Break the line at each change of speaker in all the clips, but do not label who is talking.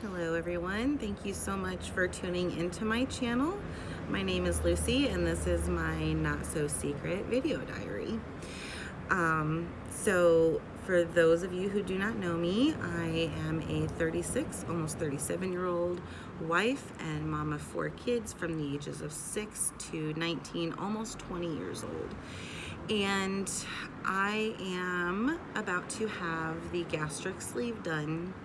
Hello everyone, thank you so much for tuning into my channel. My name is Lucy and this is my not so secret video diary. So for those of you who do not know me, I am a 36, almost 37-year-old wife and mom of 4 kids from the ages of 6 to 19, almost 20 years old. And I am about to have the gastric sleeve done.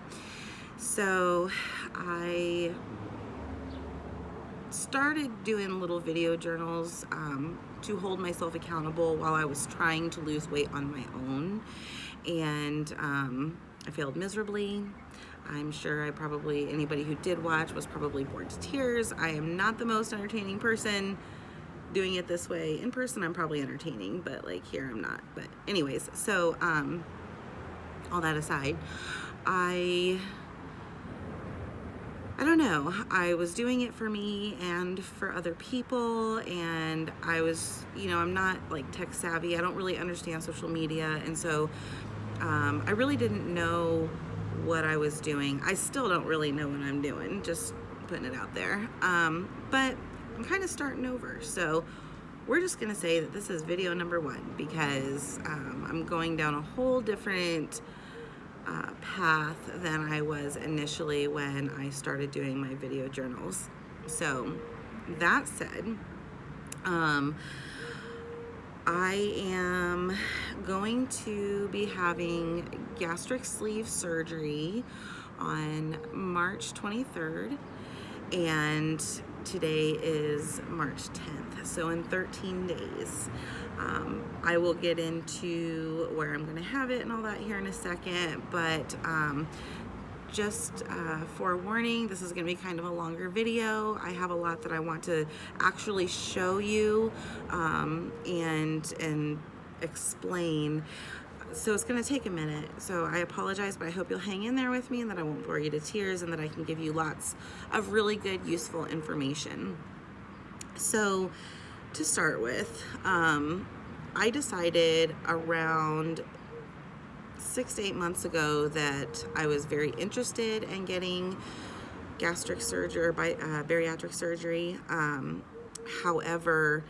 So I started doing little video journals to hold myself accountable while I was trying to lose weight on my own. And I failed miserably. I'm sure anybody who did watch was probably bored to tears. I am not the most entertaining person. Doing it this way in person, I'm probably entertaining, but like here I'm not. But anyways, so all that aside, I don't know, I was doing it for me and for other people, and I was, I'm not like tech savvy. I don't really understand social media, and so I really didn't know what I was doing. I still don't really know what I'm doing, just putting it out there. But I'm kind of starting over, so we're just gonna say that this is video number 1 because I'm going down a whole different path than I was initially when I started doing my video journals. So that said, I am going to be having gastric sleeve surgery on March 23rd, and today is March 10th, so in 13 days. I will get into where I'm going to have it and all that here in a second, but just forewarning, this is going to be kind of a longer video. I have a lot that I want to actually show you and explain. So it's going to take a minute. So I apologize, but I hope you'll hang in there with me and that I won't bore you to tears and that I can give you lots of really good, useful information. So to start with, I decided around 6 to 8 months ago that I was very interested in getting gastric surgery or bariatric surgery. However,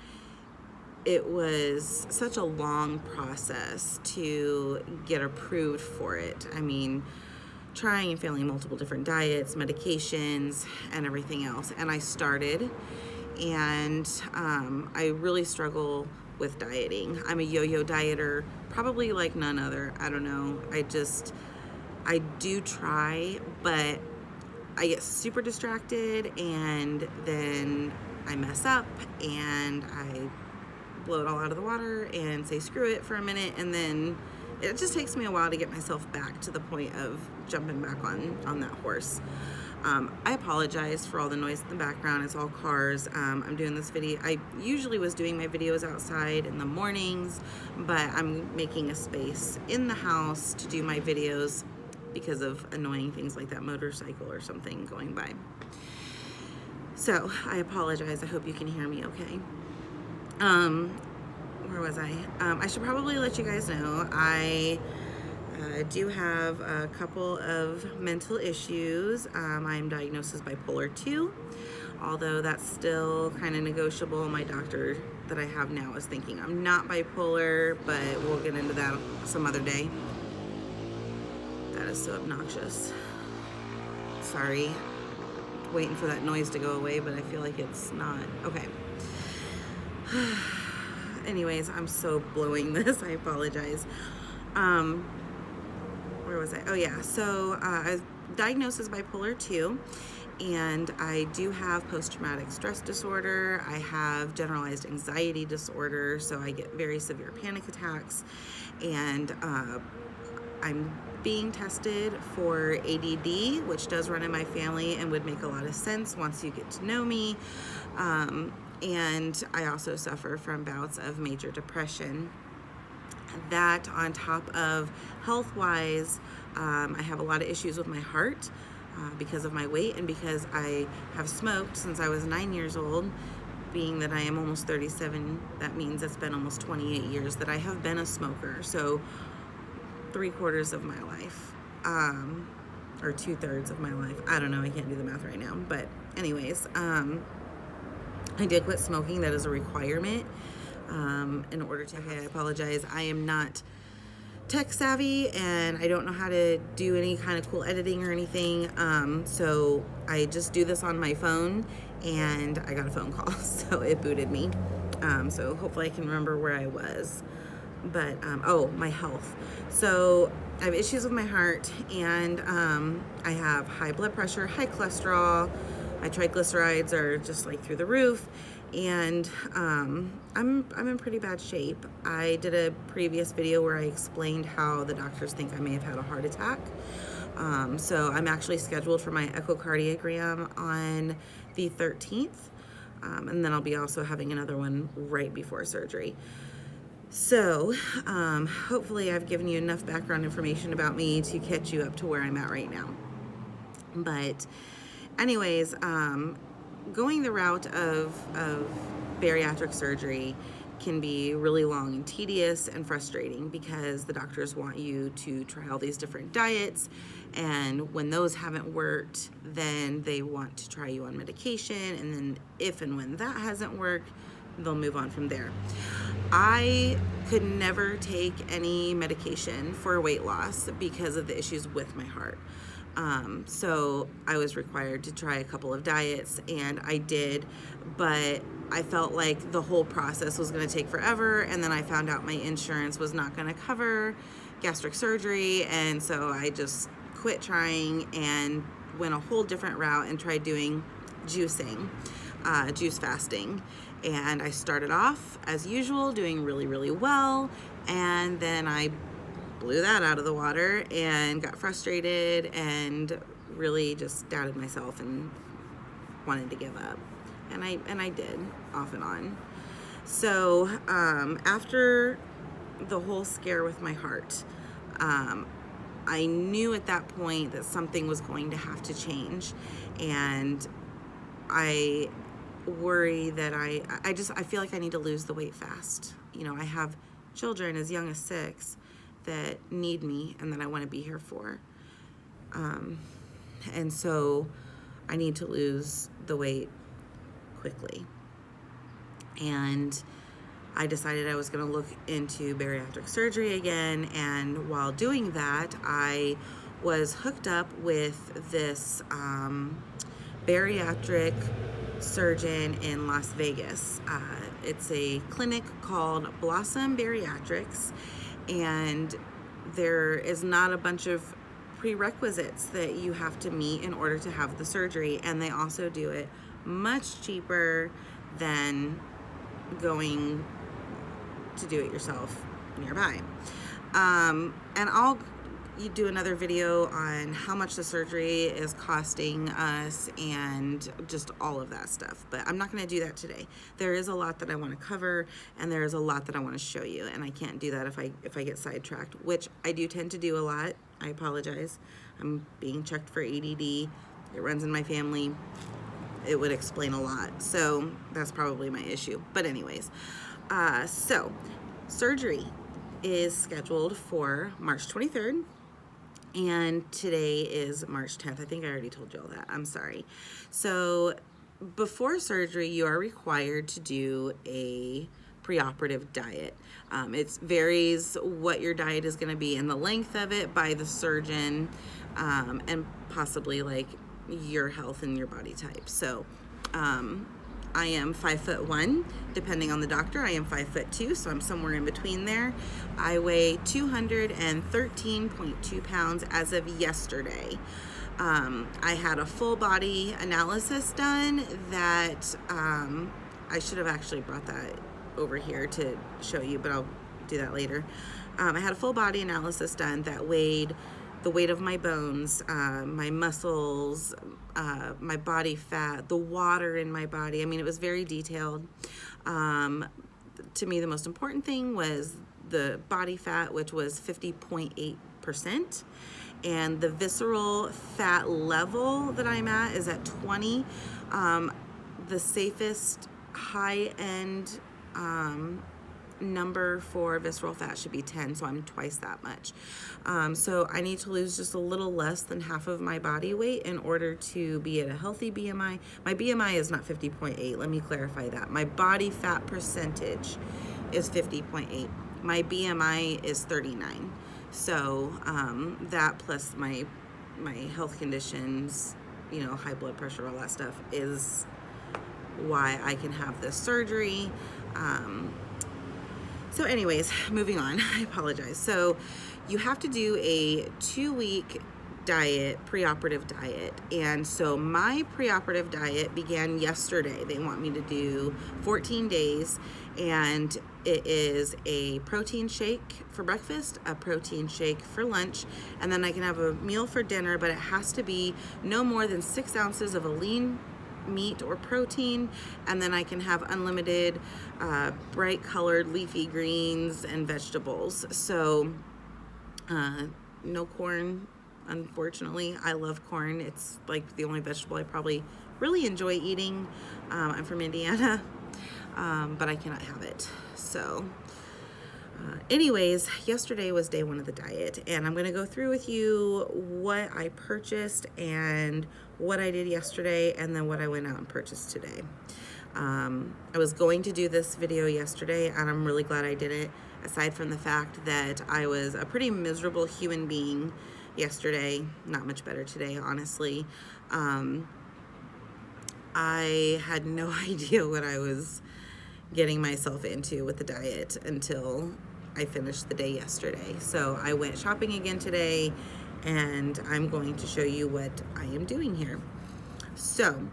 it was such a long process to get approved for it. I mean, trying and failing multiple different diets, medications, and everything else. And I started, and I really struggle with dieting. I'm a yo-yo dieter, probably like none other. I don't know. I do try, but I get super distracted, and then I mess up, and I blow it all out of the water and say screw it for a minute, and then it just takes me a while to get myself back to the point of jumping back on that horse. I apologize for all the noise in the background. It's all cars. I'm doing this video. I usually was doing my videos outside in the mornings, but I'm making a space in the house to do my videos because of annoying things like that motorcycle or something going by. So I apologize. I hope you can hear me okay. Where was I? I should probably let you guys know I do have a couple of mental issues. I'm diagnosed as bipolar 2, although that's still kind of negotiable. My doctor that I have now is thinking I'm not bipolar, but we'll get into that some other day. That is so obnoxious. Sorry. Waiting for that noise to go away, but I feel like it's not. Okay. Anyways, I'm so blowing this. I apologize. Where was I? Oh yeah, so I was diagnosed as bipolar 2, and I do have post-traumatic stress disorder. I have generalized anxiety disorder, so I get very severe panic attacks, and I'm being tested for ADD, which does run in my family and would make a lot of sense once you get to know me. And I also suffer from bouts of major depression. That on top of health-wise, I have a lot of issues with my heart because of my weight and because I have smoked since I was 9 years old. Being that I am almost 37, that means it's been almost 28 years that I have been a smoker. So 3/4 of my life. or 2/3 of my life. I don't know. I can't do the math right now. But anyways, I did quit smoking. That is a requirement in order to. I apologize. I am not tech savvy and I don't know how to do any kind of cool editing or anything. So I just do this on my phone, and I got a phone call, so it booted me. So hopefully I can remember where I was. But, oh, my health. So I have issues with my heart, and I have high blood pressure, high cholesterol. My triglycerides are just like through the roof, and I'm in pretty bad shape. I did a previous video where I explained how the doctors think I may have had a heart attack. So I'm actually scheduled for my echocardiogram on the 13th, and then I'll be also having another one right before surgery. So hopefully I've given you enough background information about me to catch you up to where I'm at right now. But anyways, going the route of bariatric surgery can be really long and tedious and frustrating, because the doctors want you to try all these different diets, and when those haven't worked, then they want to try you on medication, and then if and when that hasn't worked, they'll move on from there. I could never take any medication for weight loss because of the issues with my heart. So I was required to try a couple of diets, and I did, but I felt like the whole process was going to take forever, and then I found out my insurance was not going to cover gastric surgery, and so I just quit trying and went a whole different route and tried doing juicing, juice fasting. And I started off, as usual, doing really, really well, and then I blew that out of the water and got frustrated and really just doubted myself and wanted to give up. And I did, off and on. So after the whole scare with my heart, I knew at that point that something was going to have to change, and I worry that I feel like I need to lose the weight fast. You know, I have children as young as 6 that need me and that I want to be here for. And so I need to lose the weight quickly. And I decided I was going to look into bariatric surgery again. And while doing that, I was hooked up with this bariatric surgeon in Las Vegas. It's a clinic called Blossom Bariatrics, and there is not a bunch of prerequisites that you have to meet in order to have the surgery, and they also do it much cheaper than going to do it yourself nearby. And I'll do another video on how much the surgery is costing us and just all of that stuff, but I'm not going to do that today. There is a lot that I want to cover, and there is a lot that I want to show you, and I can't do that if I get sidetracked, which I do tend to do a lot. I apologize. I'm being checked for ADD. It runs in my family. It would explain a lot, so that's probably my issue. But anyways, so surgery is scheduled for March 23rd. And today is March 10th. I think I already told you all that. I'm sorry. So before surgery, you are required to do a preoperative diet. It varies what your diet is going to be and the length of it by the surgeon, and possibly like your health and your body type. So I am 5'1", depending on the doctor. I am 5'2", so I'm somewhere in between there. I weigh 213.2 pounds as of yesterday. I had a full body analysis done that I should have actually brought that over here to show you, but I'll do that later. I had a full body analysis done that weighed the weight of my bones, my muscles, my body fat, the water in my body. I mean, it was very detailed. To me, the most important thing was the body fat, which was 50.8%. And the visceral fat level that I'm at is at 20. The safest high-end number for visceral fat should be 10, so I'm twice that much. So I need to lose just a little less than half of my body weight in order to be at a healthy BMI. My BMI is not 50.8. Let me clarify that. My body fat percentage is 50.8. My BMI is 39. So that plus my health conditions, you know, high blood pressure, all that stuff, is why I can have this surgery. So anyways, moving on. I apologize. So you have to do a 2-week diet, preoperative diet. And so my preoperative diet began yesterday. They want me to do 14 days, and it is a protein shake for breakfast, a protein shake for lunch, and then I can have a meal for dinner, but it has to be no more than 6 ounces of a lean meat or protein, and then I can have unlimited bright colored leafy greens and vegetables. So no corn, unfortunately. I love corn. It's like the only vegetable I probably really enjoy eating. I'm from Indiana, but I cannot have it. So anyways, yesterday was day 1 of the diet, and I'm going to go through with you what I purchased and what I did yesterday, and then what I went out and purchased today. I was going to do this video yesterday, and I'm really glad I did it, aside from the fact that I was a pretty miserable human being yesterday. Not much better today, honestly. I had no idea what I was getting myself into with the diet until I finished the day yesterday. So I went shopping again today, and I'm going to show you what I am doing here. So,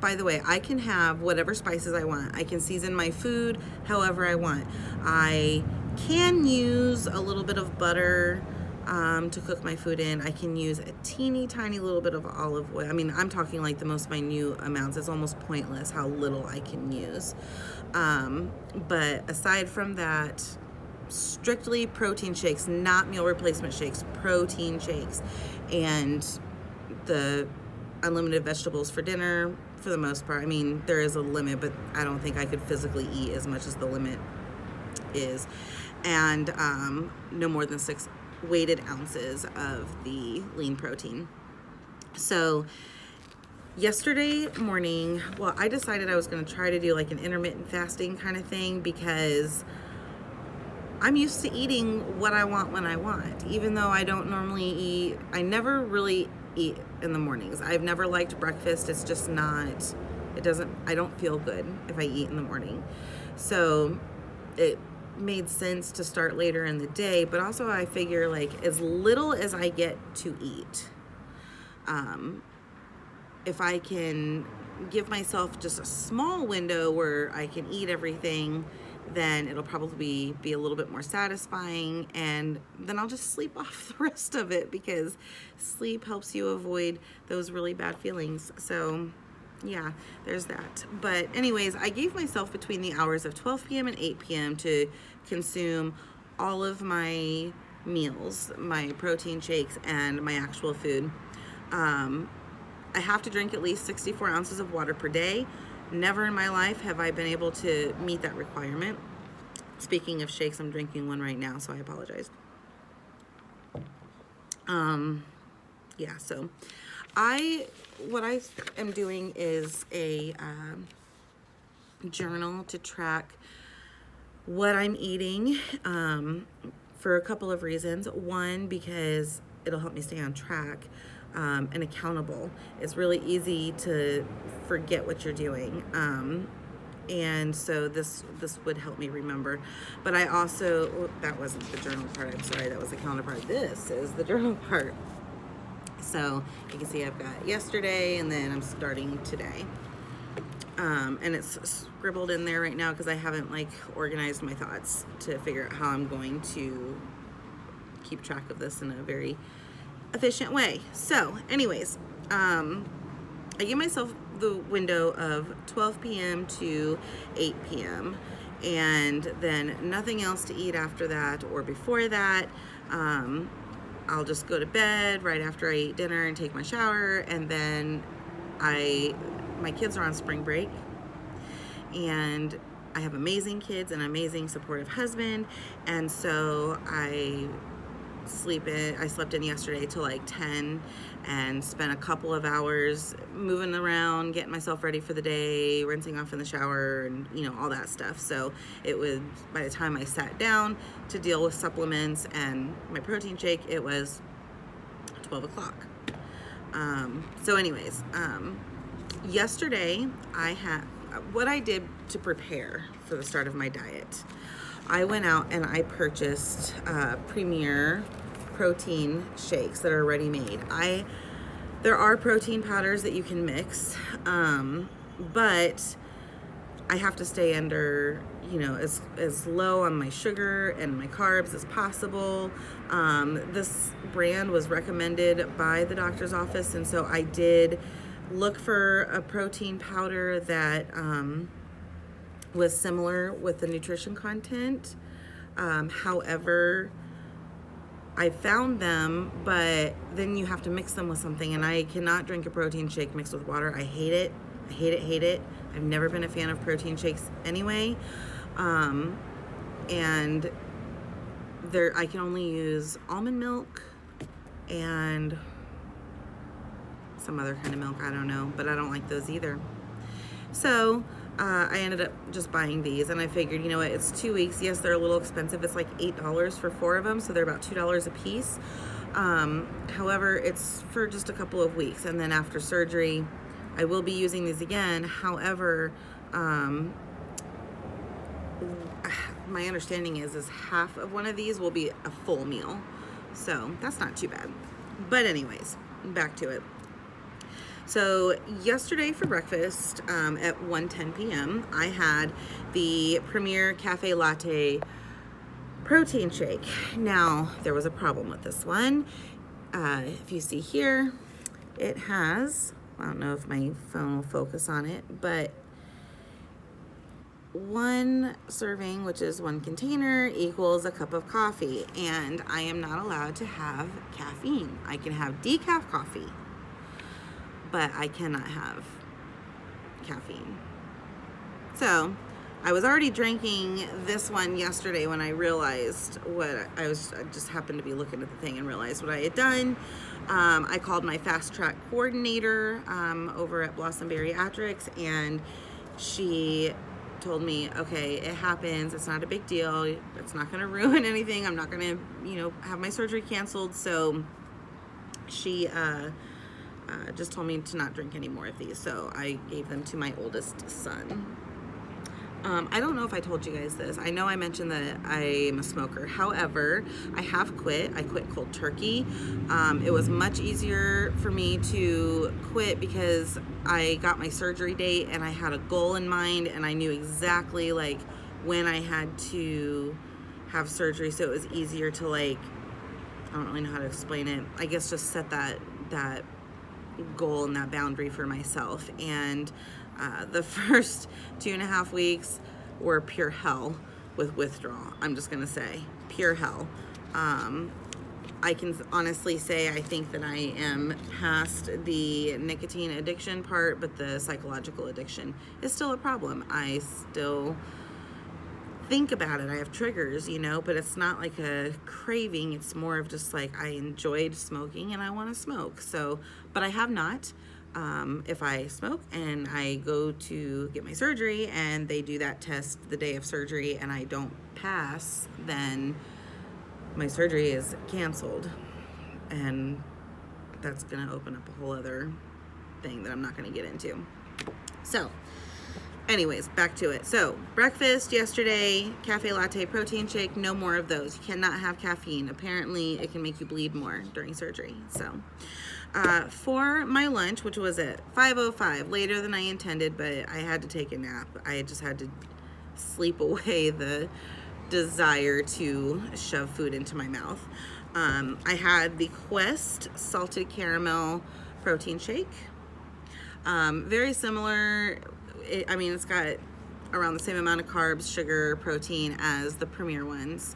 by the way, I can have whatever spices I want. I can season my food however I want. I can use a little bit of butter to cook my food in. I can use a teeny tiny little bit of olive oil. I mean, I'm talking like the most minute amounts. It's almost pointless how little I can use. But aside from that, strictly protein shakes, not meal replacement shakes, protein shakes, and the unlimited vegetables for dinner for the most part. I mean, there is a limit, but I don't think I could physically eat as much as the limit is. And no more than 6 weighted ounces of the lean protein. So yesterday morning, well, I decided I was going to try to do like an intermittent fasting kind of thing, because I'm used to eating what I want when I want. Even though I don't normally eat, I never really eat in the mornings. I've never liked breakfast. It's just not, I don't feel good if I eat in the morning. So it made sense to start later in the day, but also I figure like as little as I get to eat, if I can give myself just a small window where I can eat everything, then it'll probably be a little bit more satisfying, and then I'll just sleep off the rest of it, because sleep helps you avoid those really bad feelings. So yeah, there's that. But anyways, I gave myself between the hours of 12 p.m. and 8 p.m. to consume all of my meals, my protein shakes, and my actual food. I have to drink at least 64 ounces of water per day. Never in my life have I been able to meet that requirement. Speaking of shakes, I'm drinking one right now, so I apologize. Yeah, so what I am doing is a journal to track what I'm eating, for a couple of reasons. One, because it'll help me stay on track and accountable. It's really easy to forget what you're doing. And so this would help me remember. But I also, that wasn't the journal part, I'm sorry, that was the counterpart. This is the journal part. So you can see I've got yesterday, and then I'm starting today. And it's scribbled in there right now because I haven't like organized my thoughts to figure out how I'm going to keep track of this in a very efficient way. So anyways, I give myself the window of 12 p.m. to 8 p.m. and then nothing else to eat after that or before that. I'll just go to bed right after I eat dinner and take my shower, and then my kids are on spring break, and I have amazing kids and an amazing supportive husband, and so I slept in yesterday till like 10 and spent a couple of hours moving around, getting myself ready for the day, rinsing off in the shower, and all that stuff. So it was, by the time I sat down to deal with supplements and my protein shake, it was 12 o'clock. So anyways, yesterday what I did to prepare for the start of my diet. I went out and I purchased Premier protein shakes that are already made. There are protein powders that you can mix, but I have to stay under, as low on my sugar and my carbs as possible. This brand was recommended by the doctor's office, and so I did look for a protein powder that was similar with the nutrition content. However, I found them, but then you have to mix them with something, and I cannot drink a protein shake mixed with water. I hate it. I hate it, hate it. I've never been a fan of protein shakes anyway. And I can only use almond milk and some other kind of milk, I don't know, but I don't like those either. So I ended up just buying these, and I figured, what, it's 2 weeks. Yes, they're a little expensive. It's like $8 for 4 of them, so they're about $2 a piece. However, it's for just a couple of weeks, and then after surgery, I will be using these again. However, my understanding is half of one of these will be a full meal, so that's not too bad. But anyways, back to it. So yesterday for breakfast at 1:10 p.m., I had the Premier Cafe Latte protein shake. Now, there was a problem with this one. If you see here, it has, I don't know if my phone will focus on it, but 1 serving, which is 1 container, equals a cup of coffee. And I am not allowed to have caffeine. I can have decaf coffee, but I cannot have caffeine. So I was already drinking this one yesterday when I realized I just happened to be looking at the thing and realized what I had done. I called my fast track coordinator over at Blossom Bariatrics, and she told me, okay, it happens. It's not a big deal. It's not going to ruin anything. I'm not going to, have my surgery canceled. So she just told me to not drink any more of these. So I gave them to my oldest son. I don't know if I told you guys this. I know I mentioned that I am a smoker. However, I have quit. I quit cold turkey. It was much easier for me to quit because I got my surgery date and I had a goal in mind, and I knew exactly when I had to have surgery. So it was easier to I don't really know how to explain it. I guess just set that goal and that boundary for myself. And the first 2.5 weeks were pure hell with withdrawal. I'm just gonna say pure hell. I can honestly say I think that I am past the nicotine addiction part, but the psychological addiction is still a problem. I still think about it. I have triggers, but it's not like a craving. It's more of just I enjoyed smoking and I want to smoke. So, but I have not. If I smoke and I go to get my surgery and they do that test the day of surgery and I don't pass, then my surgery is canceled, and that's going to open up a whole other thing that I'm not going to get into. So anyways, back to it. So breakfast yesterday, cafe latte protein shake, no more of those. You cannot have caffeine. Apparently it can make you bleed more during surgery. So for my lunch, which was at 5:05, later than I intended, but I had to take a nap. I just had to sleep away the desire to shove food into my mouth. I had the Quest salted caramel protein shake. Very similar. It's got around the same amount of carbs, sugar, protein as the Premier ones.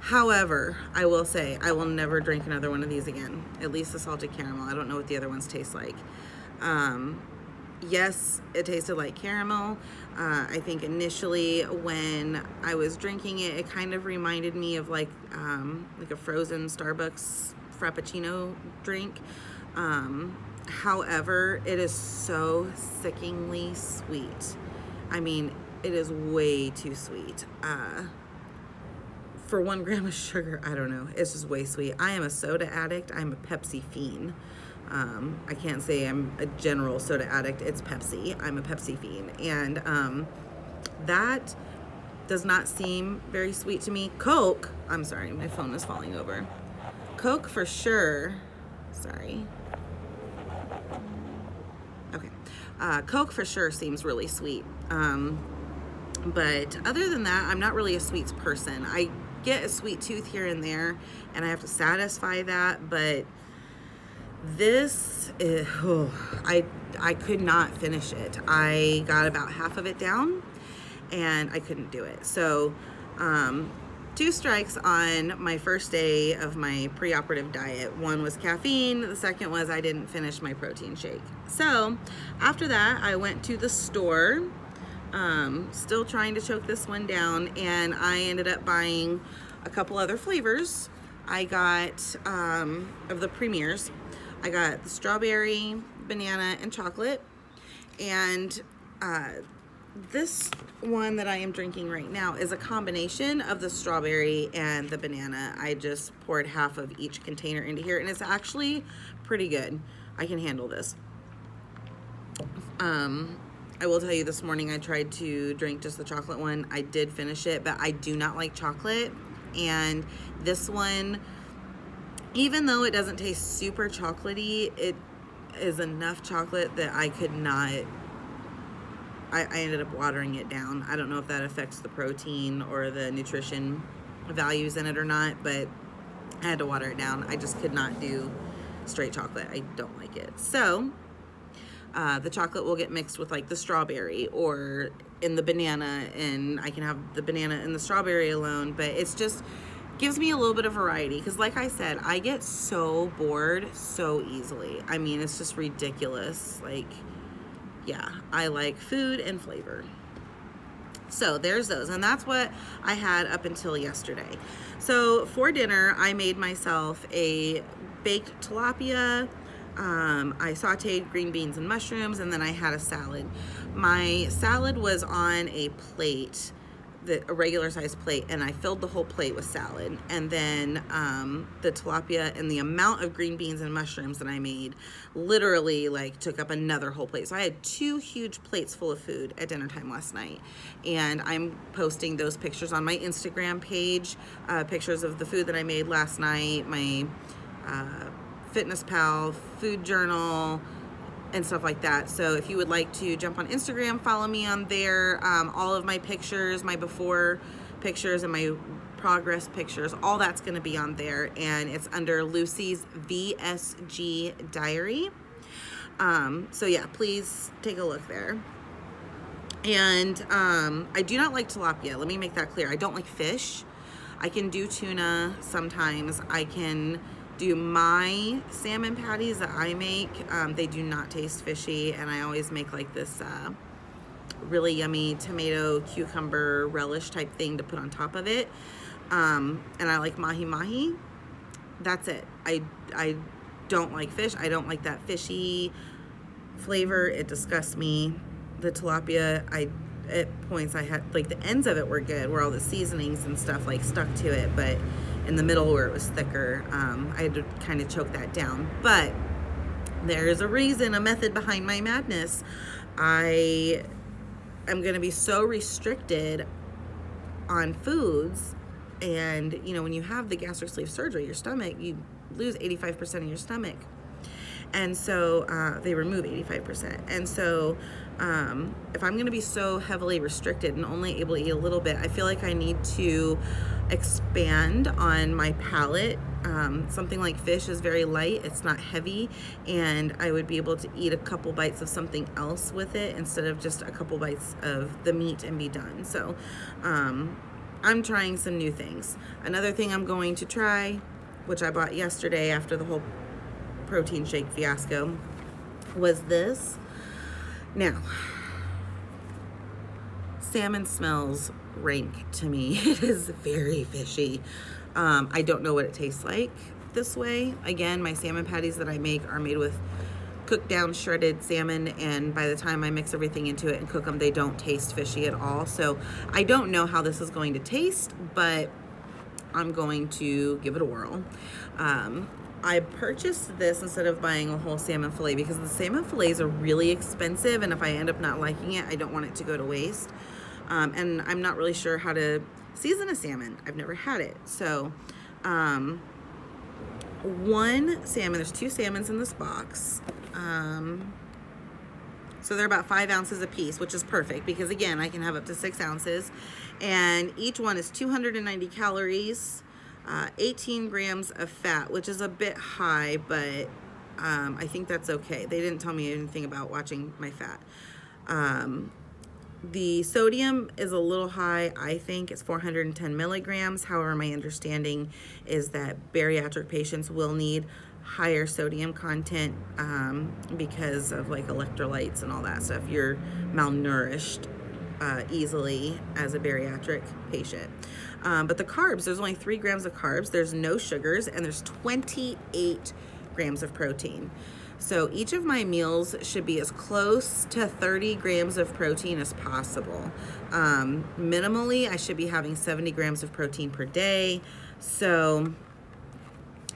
However, I will say I will never drink another one of these again. At least the salted caramel. I don't know what the other ones taste like. Yes, it tasted like caramel. I think initially when I was drinking it, it kind of reminded me of like a frozen Starbucks Frappuccino drink. However, it is so sickeningly sweet. I mean, it is way too sweet. For 1 gram of sugar, I don't know. It's just way sweet. I am a soda addict. I'm a Pepsi fiend. I can't say I'm a general soda addict. It's Pepsi. I'm a Pepsi fiend. And that does not seem very sweet to me. Coke, I'm sorry, my phone is falling over. Coke for sure. Sorry. Okay. Coke for sure seems really sweet. But other than that, I'm not really a sweets person. I get a sweet tooth here and there, and I have to satisfy that, but this is, I could not finish it. I got about half of it down and I couldn't do it. So 2 strikes on my first day of my preoperative diet. One was caffeine, the second was I didn't finish my protein shake. So after that, I went to the store, still trying to choke this one down, and I ended up buying a couple other flavors. I got of the premiers. I got the strawberry, banana, and chocolate. And this one that I am drinking right now is a combination of the strawberry and the banana. I just poured half of each container into here, and it's actually pretty good. I can handle this. I will tell you, this morning I tried to drink just the chocolate one. I did finish it, but I do not like chocolate. And this one, even though it doesn't taste super chocolatey, it is enough chocolate that I could not, I ended up watering it down. I don't know if that affects the protein or the nutrition values in it or not, but I had to water it down. I just could not do straight chocolate. I don't like it. So the chocolate will get mixed with like the strawberry or in the banana, and I can have the banana and the strawberry alone, but it's just gives me a little bit of variety, because like I said, I get so bored so easily. I mean, it's just ridiculous. Like, yeah, I like food and flavor. So there's those, and that's what I had up until yesterday. So for dinner, I made myself a baked tilapia. I sauteed green beans and mushrooms, and then I had a salad. My salad was on a plate, a regular size plate, and I filled the whole plate with salad. And then the tilapia and the amount of green beans and mushrooms that I made literally like took up another whole plate. So I had 2 huge plates full of food at dinner time last night, and I'm posting those pictures on my Instagram page, pictures of the food that I made last night, my Fitness Pal food journal, and stuff like that. So if you would like to jump on Instagram, follow me on there. All of my pictures, my before pictures and my progress pictures, all that's going to be on there, and it's under Lucy's VSG Diary. So yeah, please take a look there. And I do not like tilapia. Let me make that clear. I don't like fish. I can do tuna sometimes. I can do my salmon patties that I make. They do not taste fishy, and I always make like this really yummy tomato cucumber relish type thing to put on top of it. And I like mahi-mahi. That's it. I don't like fish. I don't like that fishy flavor. It disgusts me. The tilapia, at points I had, like the ends of it were good, where all the seasonings and stuff like stuck to it, but in the middle where it was thicker, I had to kind of choke that down. But there's a reason, a method behind my madness. I am going to be so restricted on foods, and you know, when you have the gastric sleeve surgery, your stomach, you lose 85% of your stomach, and so they remove 85%. And so if I'm going to be so heavily restricted and only able to eat a little bit, I feel like I need to expand on my palate. Something like fish is very light, it's not heavy, and I would be able to eat a couple bites of something else with it instead of just a couple bites of the meat and be done. So I'm trying some new things. Another thing I'm going to try, which I bought yesterday after the whole protein shake fiasco, was this. Now, salmon smells rank to me. It is very fishy. I don't know what it tastes like this way. Again, my salmon patties that I make are made with cooked down shredded salmon, and by the time I mix everything into it and cook them, they don't taste fishy at all. So I don't know how this is going to taste, but I'm going to give it a whirl. I purchased this instead of buying a whole salmon fillet because the salmon fillets are really expensive, and if I end up not liking it, I don't want it to go to waste. And I'm not really sure how to season a salmon. I've never had it. So one salmon, there's 2 salmons in this box. So they're about 5 ounces a piece, which is perfect because, again, I can have up to 6 ounces. And each one is 290 calories, 18 grams of fat, which is a bit high, but I think that's okay. They didn't tell me anything about watching my fat. The sodium is a little high. I think it's 410 milligrams. However, my understanding is that bariatric patients will need higher sodium content because of like electrolytes and all that stuff. You're malnourished easily as a bariatric patient. But the carbs, there's only 3 grams of carbs. There's no sugars, and there's 28 grams of protein. So each of my meals should be as close to 30 grams of protein as possible. Minimally, I should be having 70 grams of protein per day. So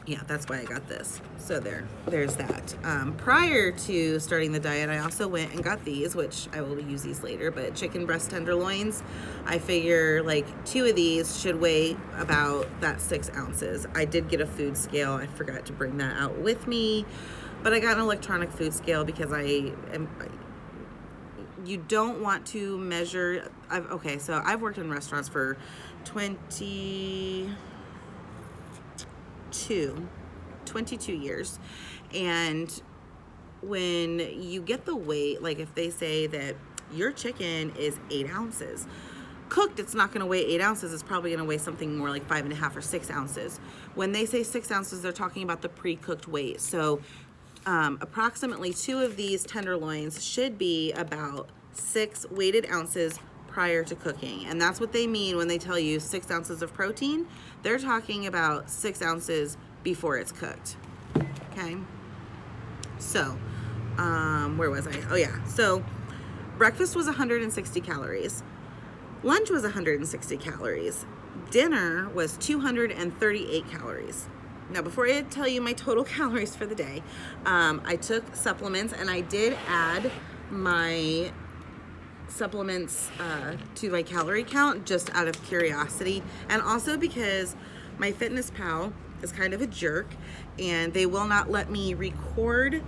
yeah, that's why I got this. So there's that. Prior to starting the diet, I also went and got these, which I will use these later, but chicken breast tenderloins. I figure like 2 of these should weigh about that 6 ounces. I did get a food scale. I forgot to bring that out with me, but I got an electronic food scale because you don't want to measure. So I've worked in restaurants for 22 years, and when you get the weight, like if they say that your chicken is 8 ounces cooked, it's not going to weigh 8 ounces. It's probably going to weigh something more like 5.5 or 6 ounces. When they say 6 ounces, they're talking about the pre-cooked weight. So approximately 2 of these tenderloins should be about 6 weighted ounces prior to cooking. And that's what they mean when they tell you 6 ounces of protein. They're talking about 6 ounces before it's cooked. Okay. So, where was I? Oh yeah. So breakfast was 160 calories. Lunch was 160 calories. Dinner was 238 calories. Now, before I tell you my total calories for the day, I took supplements, and I did add my supplements to my calorie count just out of curiosity, and also because my Fitness Pal is kind of a jerk, and they will not let me record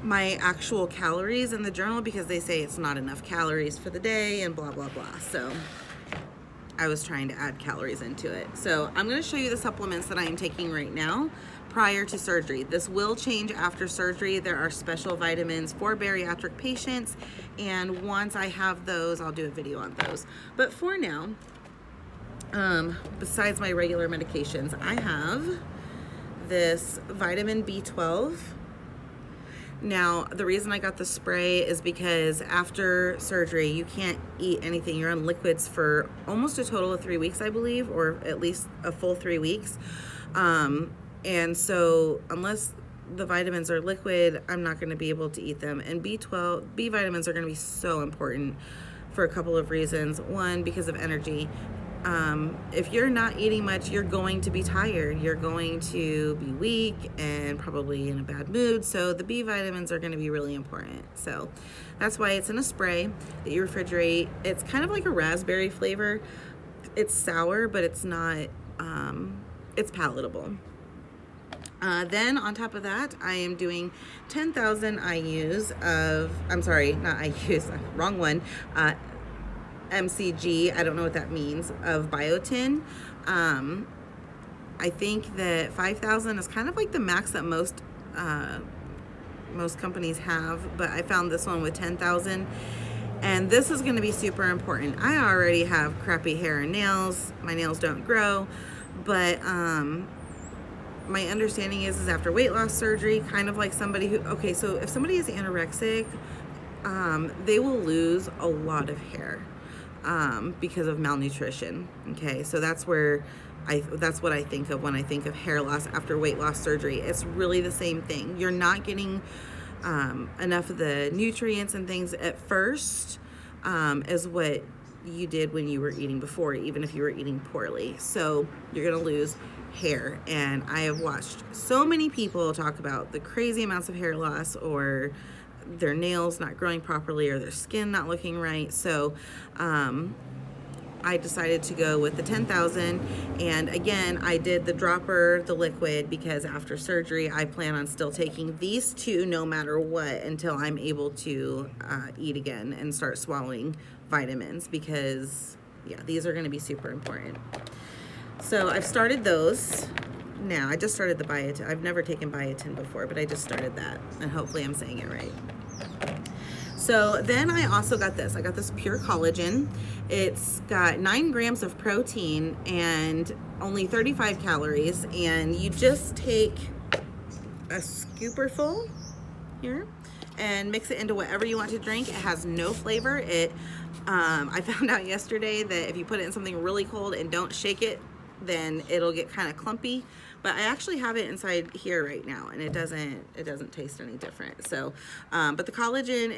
my actual calories in the journal because they say it's not enough calories for the day and blah blah blah. So I was trying to add calories into it. So I'm going to show you the supplements that I am taking right now prior to surgery. This will change after surgery. There are special vitamins for bariatric patients, and once I have those, I'll do a video on those. But for now, besides my regular medications, I have this vitamin B12. Now, the reason I got the spray is because after surgery, you can't eat anything. You're on liquids for almost a total of 3 weeks, I believe, or at least a full 3 weeks. And so unless the vitamins are liquid, I'm not going to be able to eat them. And B vitamins are going to be so important for a couple of reasons. One, because of energy. If you're not eating much, you're going to be tired. You're going to be weak and probably in a bad mood. So the B vitamins are going to be really important. So that's why it's in a spray that you refrigerate. It's kind of like a raspberry flavor. It's sour, but it's not, it's palatable. Then on top of that, I am doing 10,000 IUs of, I'm sorry, not IUs, wrong one, MCG, I don't know what that means, of biotin. I think that 5,000 is kind of like the max that most companies have, but I found this one with 10,000. And this is going to be super important. I already have crappy hair and nails. My nails don't grow, but my understanding is after weight loss surgery, kind of like somebody who, okay, so if somebody is anorexic, they will lose a lot of hair because of malnutrition. Okay, so that's what I think of when I think of hair loss after weight loss surgery. It's really the same thing. You're not getting enough of the nutrients and things at first as what you did when you were eating before, even if you were eating poorly. So you're gonna lose hair. And I have watched so many people talk about the crazy amounts of hair loss, or their nails not growing properly, or their skin not looking right. So I decided to go with the 10,000. And again, I did the dropper, the liquid, because after surgery, I plan on still taking these two no matter what until I'm able to eat again and start swallowing vitamins, because yeah, these are going to be super important. So I've started those now. I just started the biotin. I've never taken biotin before, but I just started that, and hopefully I'm saying it right. So then I also got this. I got this pure collagen. It's got 9 grams of protein and only 35 calories. And you just take a scooperful here and mix it into whatever you want to drink. It has no flavor. I found out yesterday that if you put it in something really cold and don't shake it, then it'll get kind of clumpy. But I actually have it inside here right now, and it doesn't taste any different. So, but the collagen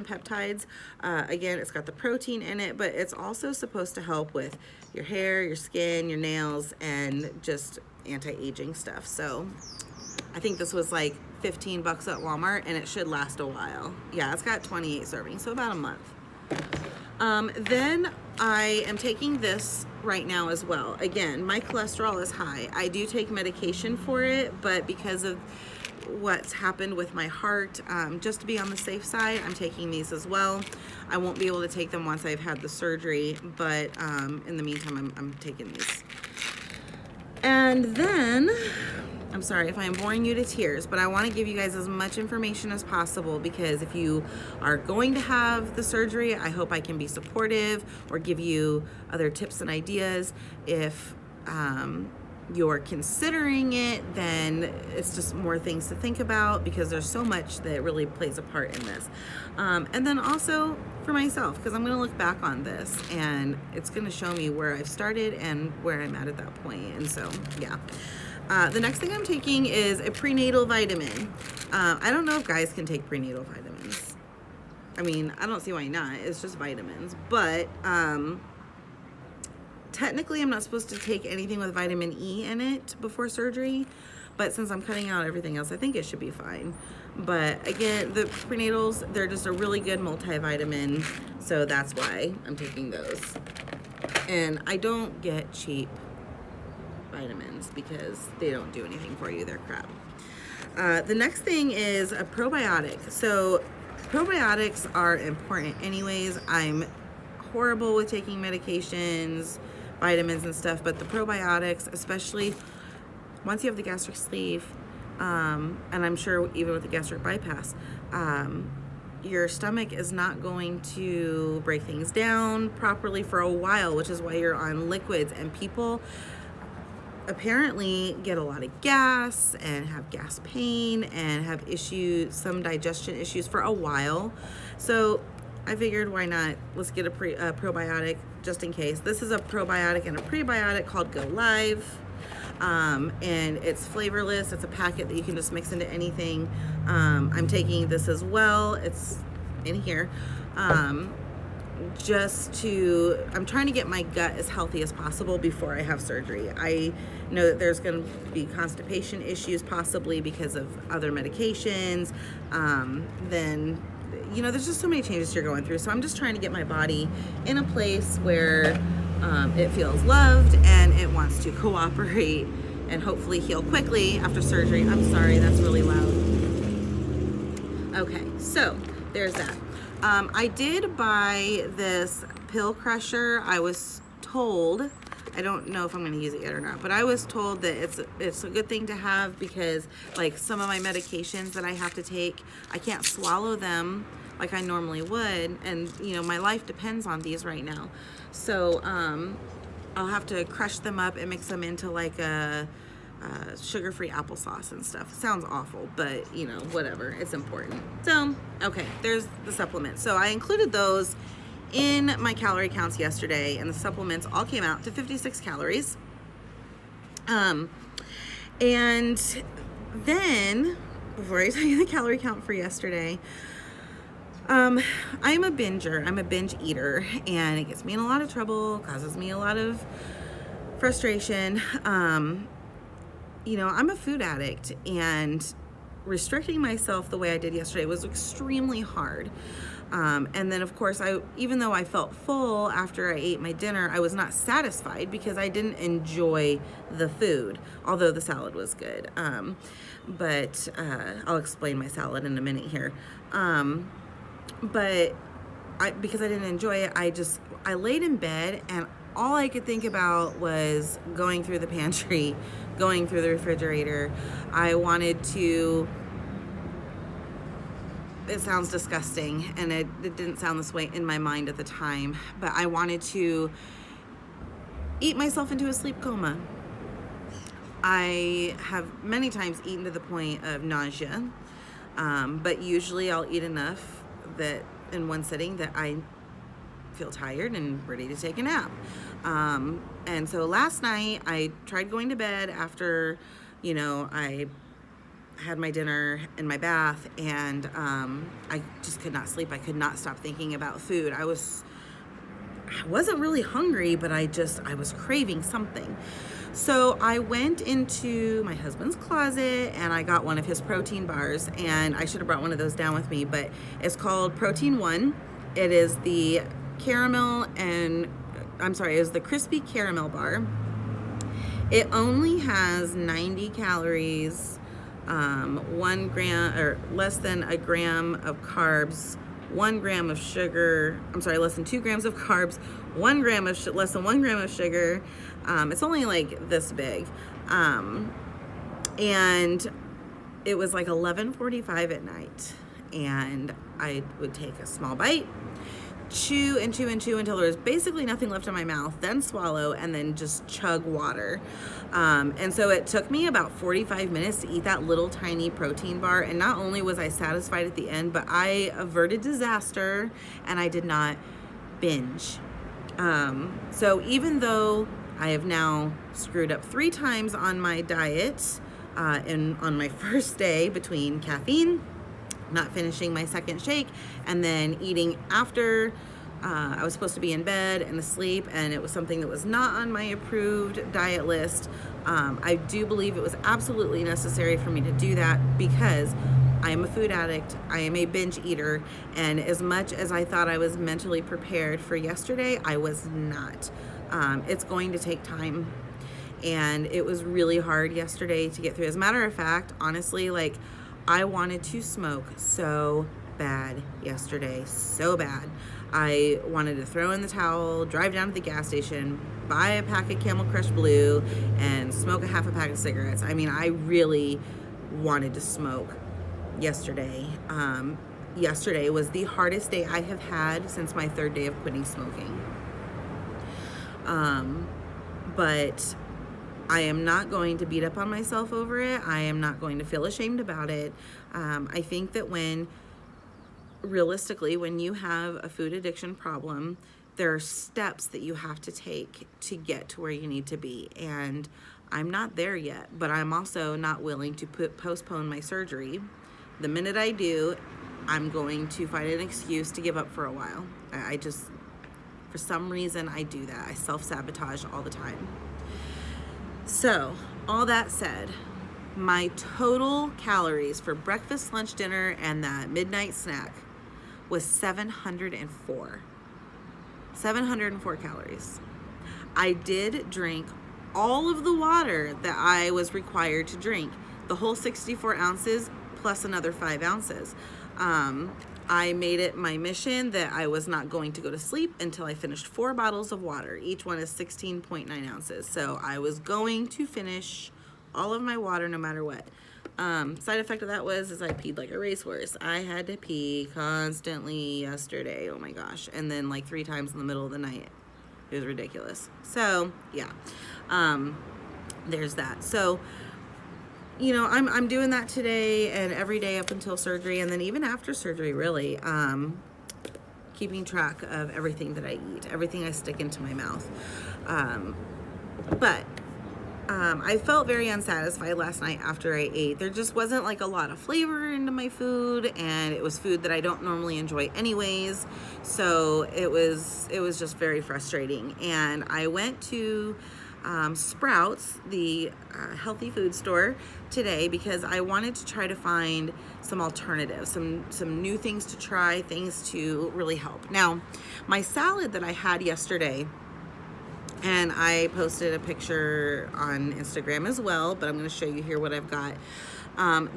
peptides. Again, it's got the protein in it, but it's also supposed to help with your hair, your skin, your nails, and just anti-aging stuff. So, I think this was like $15 at Walmart, and it should last a while. Yeah, it's got 28 servings, so about a month. Then I am taking this right now as well. Again, my cholesterol is high. I do take medication for it, but because of what's happened with my heart, just to be on the safe side, I'm taking these as well. I won't be able to take them once I've had the surgery, but in the meantime, I'm taking these. And then, I'm sorry if I'm boring you to tears, but I want to give you guys as much information as possible, because if you are going to have the surgery, I hope I can be supportive or give you other tips and ideas. If you're considering it, then it's just more things to think about, because there's so much that really plays a part in this. And then also for myself, because I'm going to look back on this and it's going to show me where I've started and where I'm at that point. And so, yeah. The next thing I'm taking is a prenatal vitamin. I don't know if guys can take prenatal vitamins. I mean, I don't see why not. It's just vitamins. But technically, I'm not supposed to take anything with vitamin E in it before surgery. But since I'm cutting out everything else, I think it should be fine. But again, the prenatals, they're just a really good multivitamin. So that's why I'm taking those. And I don't get cheap vitamins because they don't do anything for you. They're crap. The next thing is a probiotic. So probiotics are important anyways. I'm horrible with taking medications, vitamins and stuff, but the probiotics, especially once you have the gastric sleeve, and I'm sure even with the gastric bypass, your stomach is not going to break things down properly for a while, which is why you're on liquids. And people apparently get a lot of gas and have gas pain and have issues, some digestion issues for a while. So I figured, why not? Let's get a probiotic just in case. This is a probiotic and a prebiotic called Go Live. And it's flavorless. It's a packet that you can just mix into anything. I'm taking this as well. It's in here. I'm trying to get my gut as healthy as possible before I have surgery. I know that there's going to be constipation issues possibly because of other medications. Then, you know, there's just so many changes you're going through. So I'm just trying to get my body in a place where it feels loved and it wants to cooperate and hopefully heal quickly after surgery. I'm sorry, that's really loud. Okay, so there's that. I did buy this pill crusher. I was told, I don't know if I'm going to use it yet or not, but I was told that it's a good thing to have, because like some of my medications that I have to take, I can't swallow them like I normally would, and you know, my life depends on these right now. So I'll have to crush them up and mix them into like a sugar-free applesauce and stuff. Sounds awful, but you know, whatever. It's important. So, okay, there's the supplements. So I included those in my calorie counts yesterday, and the supplements all came out to 56 calories. And then, before I tell you the calorie count for yesterday, I'm a binger. I'm a binge eater, and it gets me in a lot of trouble, causes me a lot of frustration. You know, I'm a food addict, and restricting myself the way I did yesterday was extremely hard. And then, of course, even though I felt full after I ate my dinner, I was not satisfied because I didn't enjoy the food, although the salad was good. But I'll explain my salad in a minute here. But because I didn't enjoy it, I laid in bed, and all I could think about was going through the pantry, going through the refrigerator. I wanted to... It sounds disgusting, and it didn't sound this way in my mind at the time, but I wanted to eat myself into a sleep coma. I have many times eaten to the point of nausea, but usually I'll eat enough that in one sitting that I feel tired and ready to take a nap. And so last night I tried going to bed after, you know, I had my dinner and my bath, and I just could not sleep. I could not stop thinking about food. I wasn't really hungry, but I was craving something. So I went into my husband's closet and I got one of his protein bars, and I should have brought one of those down with me, but it's called Protein One. It is the crispy caramel bar. It only has 90 calories, 1 gram or less than a gram of carbs, 1 gram of sugar. Less than 2 grams of carbs, less than 1 gram of sugar. It's only like this big. And it was like 11:45 at night, and I would take a small bite, chew and chew and chew until there was basically nothing left in my mouth, then swallow, and then just chug water. And so it took me about 45 minutes to eat that little tiny protein bar, and not only was I satisfied at the end, but I averted disaster, and I did not binge. So even though I have now screwed up 3 times on my diet, on my first day, between caffeine, not finishing my second shake, and then eating after I was supposed to be in bed and asleep, and it was something that was not on my approved diet list. I do believe it was absolutely necessary for me to do that because I am a food addict, I am a binge eater, and as much as I thought I was mentally prepared for yesterday, I was not. It's going to take time, and it was really hard yesterday to get through. As a matter of fact, honestly, like, I wanted to smoke so bad yesterday, so bad. I wanted to throw in the towel, drive down to the gas station, buy a pack of Camel Crush Blue, and smoke a half a pack of cigarettes. I mean, I really wanted to smoke yesterday. Yesterday was the hardest day I have had since my 3rd day of quitting smoking. But I am not going to beat up on myself over it. I am not going to feel ashamed about it. I think that realistically, when you have a food addiction problem, there are steps that you have to take to get to where you need to be. And I'm not there yet, but I'm also not willing to postpone my surgery. The minute I do, I'm going to find an excuse to give up for a while. For some reason, I do that. I self-sabotage all the time. So, all that said, my total calories for breakfast, lunch, dinner, and that midnight snack was 704. 704 calories. I did drink all of the water that I was required to drink, the whole 64 ounces plus another 5 ounces. I made it my mission that I was not going to go to sleep until I finished 4 bottles of water. Each one is 16.9 ounces. So I was going to finish all of my water no matter what. Side effect of that is I peed like a racehorse. I had to pee constantly yesterday. Oh my gosh. And then like 3 times in the middle of the night. It was ridiculous. So yeah, there's that. So you know, I'm doing that today and every day up until surgery, and then even after surgery, really, keeping track of everything that I eat, everything I stick into my mouth. But I felt very unsatisfied last night after I ate. There just wasn't like a lot of flavor into my food, and it was food that I don't normally enjoy anyways. So it was just very frustrating. And I went to Sprouts, the healthy food store, today because I wanted to try to find some alternatives, some new things to try, things to really help. Now, my salad that I had yesterday, and I posted a picture on Instagram as well, but I'm going to show you here what I've got.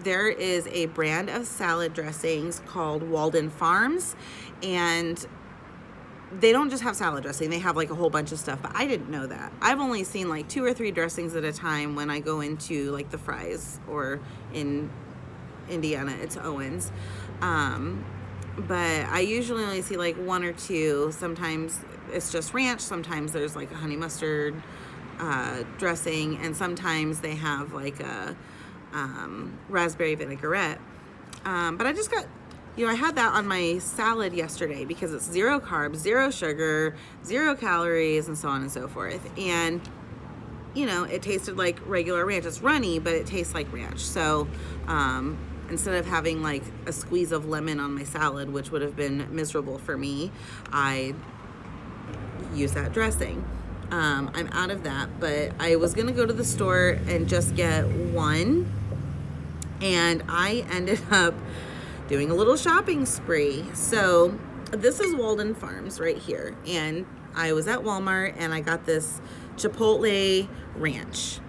There is a brand of salad dressings called Walden Farms, and they don't just have salad dressing, they have like a whole bunch of stuff, but I didn't know that. I've only seen like 2 or 3 dressings at a time when I go into like the Fry's, or in Indiana, it's Owens. But I usually only see like 1 or 2. Sometimes it's just ranch, sometimes there's like a honey mustard dressing, and sometimes they have like a raspberry vinaigrette. But I just got, you know, I had that on my salad yesterday because it's 0 carbs, 0 sugar, 0 calories, and so on and so forth. And, you know, it tasted like regular ranch. It's runny, but it tastes like ranch. So instead of having like a squeeze of lemon on my salad, which would have been miserable for me, I use that dressing. I'm out of that, but I was gonna go to the store and just get one, and I ended up doing a little shopping spree. So this is Walden Farms right here, and I was at Walmart and I got this Chipotle ranch.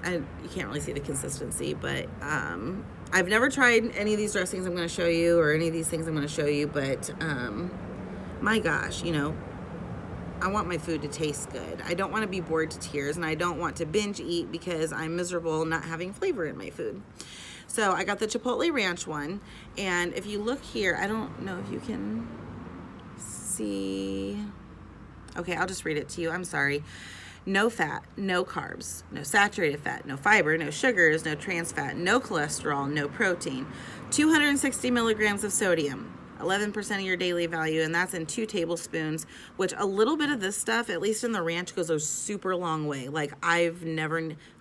You can't really see the consistency, but I've never tried any of these dressings I'm going to show you, or any of these things I'm going to show you, but my gosh, you know, I want my food to taste good. I don't want to be bored to tears, and I don't want to binge eat because I'm miserable not having flavor in my food. So I got the Chipotle Ranch one, and if you look here, I don't know if you can see. Okay, I'll just read it to you. I'm sorry. No fat, no carbs, no saturated fat, no fiber, no sugars, no trans fat, no cholesterol, no protein, 260 milligrams of sodium, 11% of your daily value, and that's in 2 tablespoons, which a little bit of this stuff, at least in the ranch, goes a super long way. Like I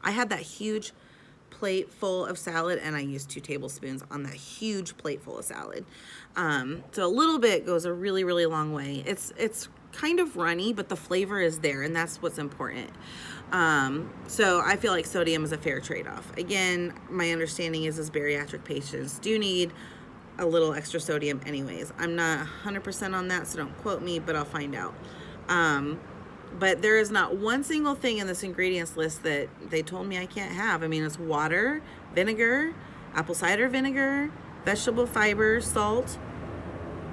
had that huge plate full of salad, and I used 2 tablespoons on that huge plate full of salad. So a little bit goes a really, really long way. It's kind of runny, but the flavor is there, and that's what's important. So I feel like sodium is a fair trade-off. Again, my understanding is bariatric patients do need a little extra sodium anyways. I'm not 100% on that, so don't quote me, but I'll find out. But there is not one single thing in this ingredients list that they told me I can't have. I mean, it's water, vinegar, apple cider vinegar, vegetable fiber, salt,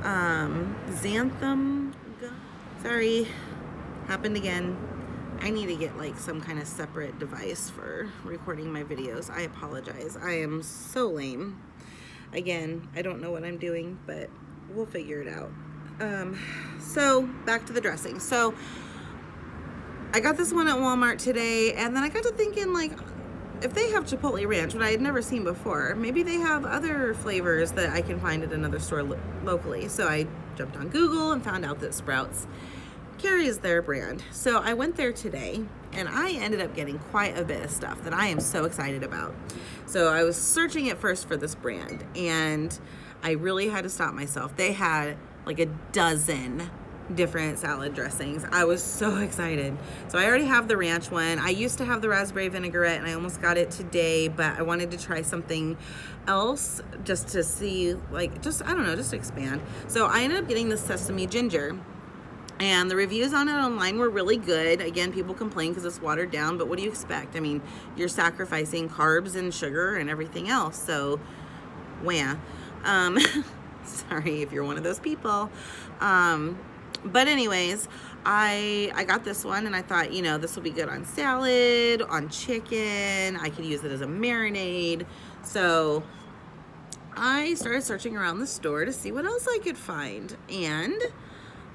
xanthan. Sorry, happened again. I need to get like some kind of separate device for recording my videos. I apologize. I am so lame. Again, I don't know what I'm doing, but we'll figure it out. So back to the dressing. So I got this one at Walmart today, and then I got to thinking, like, if they have Chipotle Ranch, what I had never seen before, maybe they have other flavors that I can find at another store locally. So I jumped on Google and found out that Sprouts carries their brand. So I went there today, and I ended up getting quite a bit of stuff that I am so excited about. So I was searching at first for this brand, and I really had to stop myself. They had like a dozen different salad dressings. I was so excited. So I already have the ranch one. I used to have the raspberry vinaigrette, and I almost got it today, but I wanted to try something else just to see, like, just, I don't know, just to expand. So I ended up getting the sesame ginger, and the reviews on it online were really good. Again, people complain because it's watered down, but what do you expect? I mean, you're sacrificing carbs and sugar and everything else, so wah. Sorry if you're one of those people. But anyways, I got this one, and I thought, you know, this will be good on salad, on chicken. I could use it as a marinade. So I started searching around the store to see what else I could find. And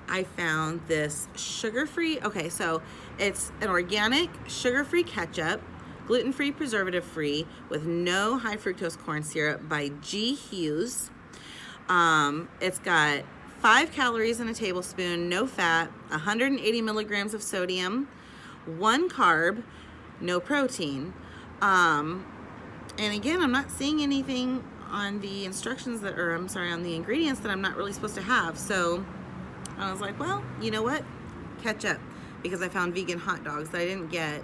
I found this sugar-free, okay, so it's an organic sugar-free ketchup, gluten-free, preservative-free, with no high fructose corn syrup by G. Hughes. It's got 5 calories in a tablespoon, no fat, 180 milligrams of sodium, 1 carb, no protein. And again, I'm not seeing anything on the instructions that, or I'm sorry, on the ingredients that I'm not really supposed to have. So I was like, well, you know what? Catch up, because I found vegan hot dogs that I didn't get.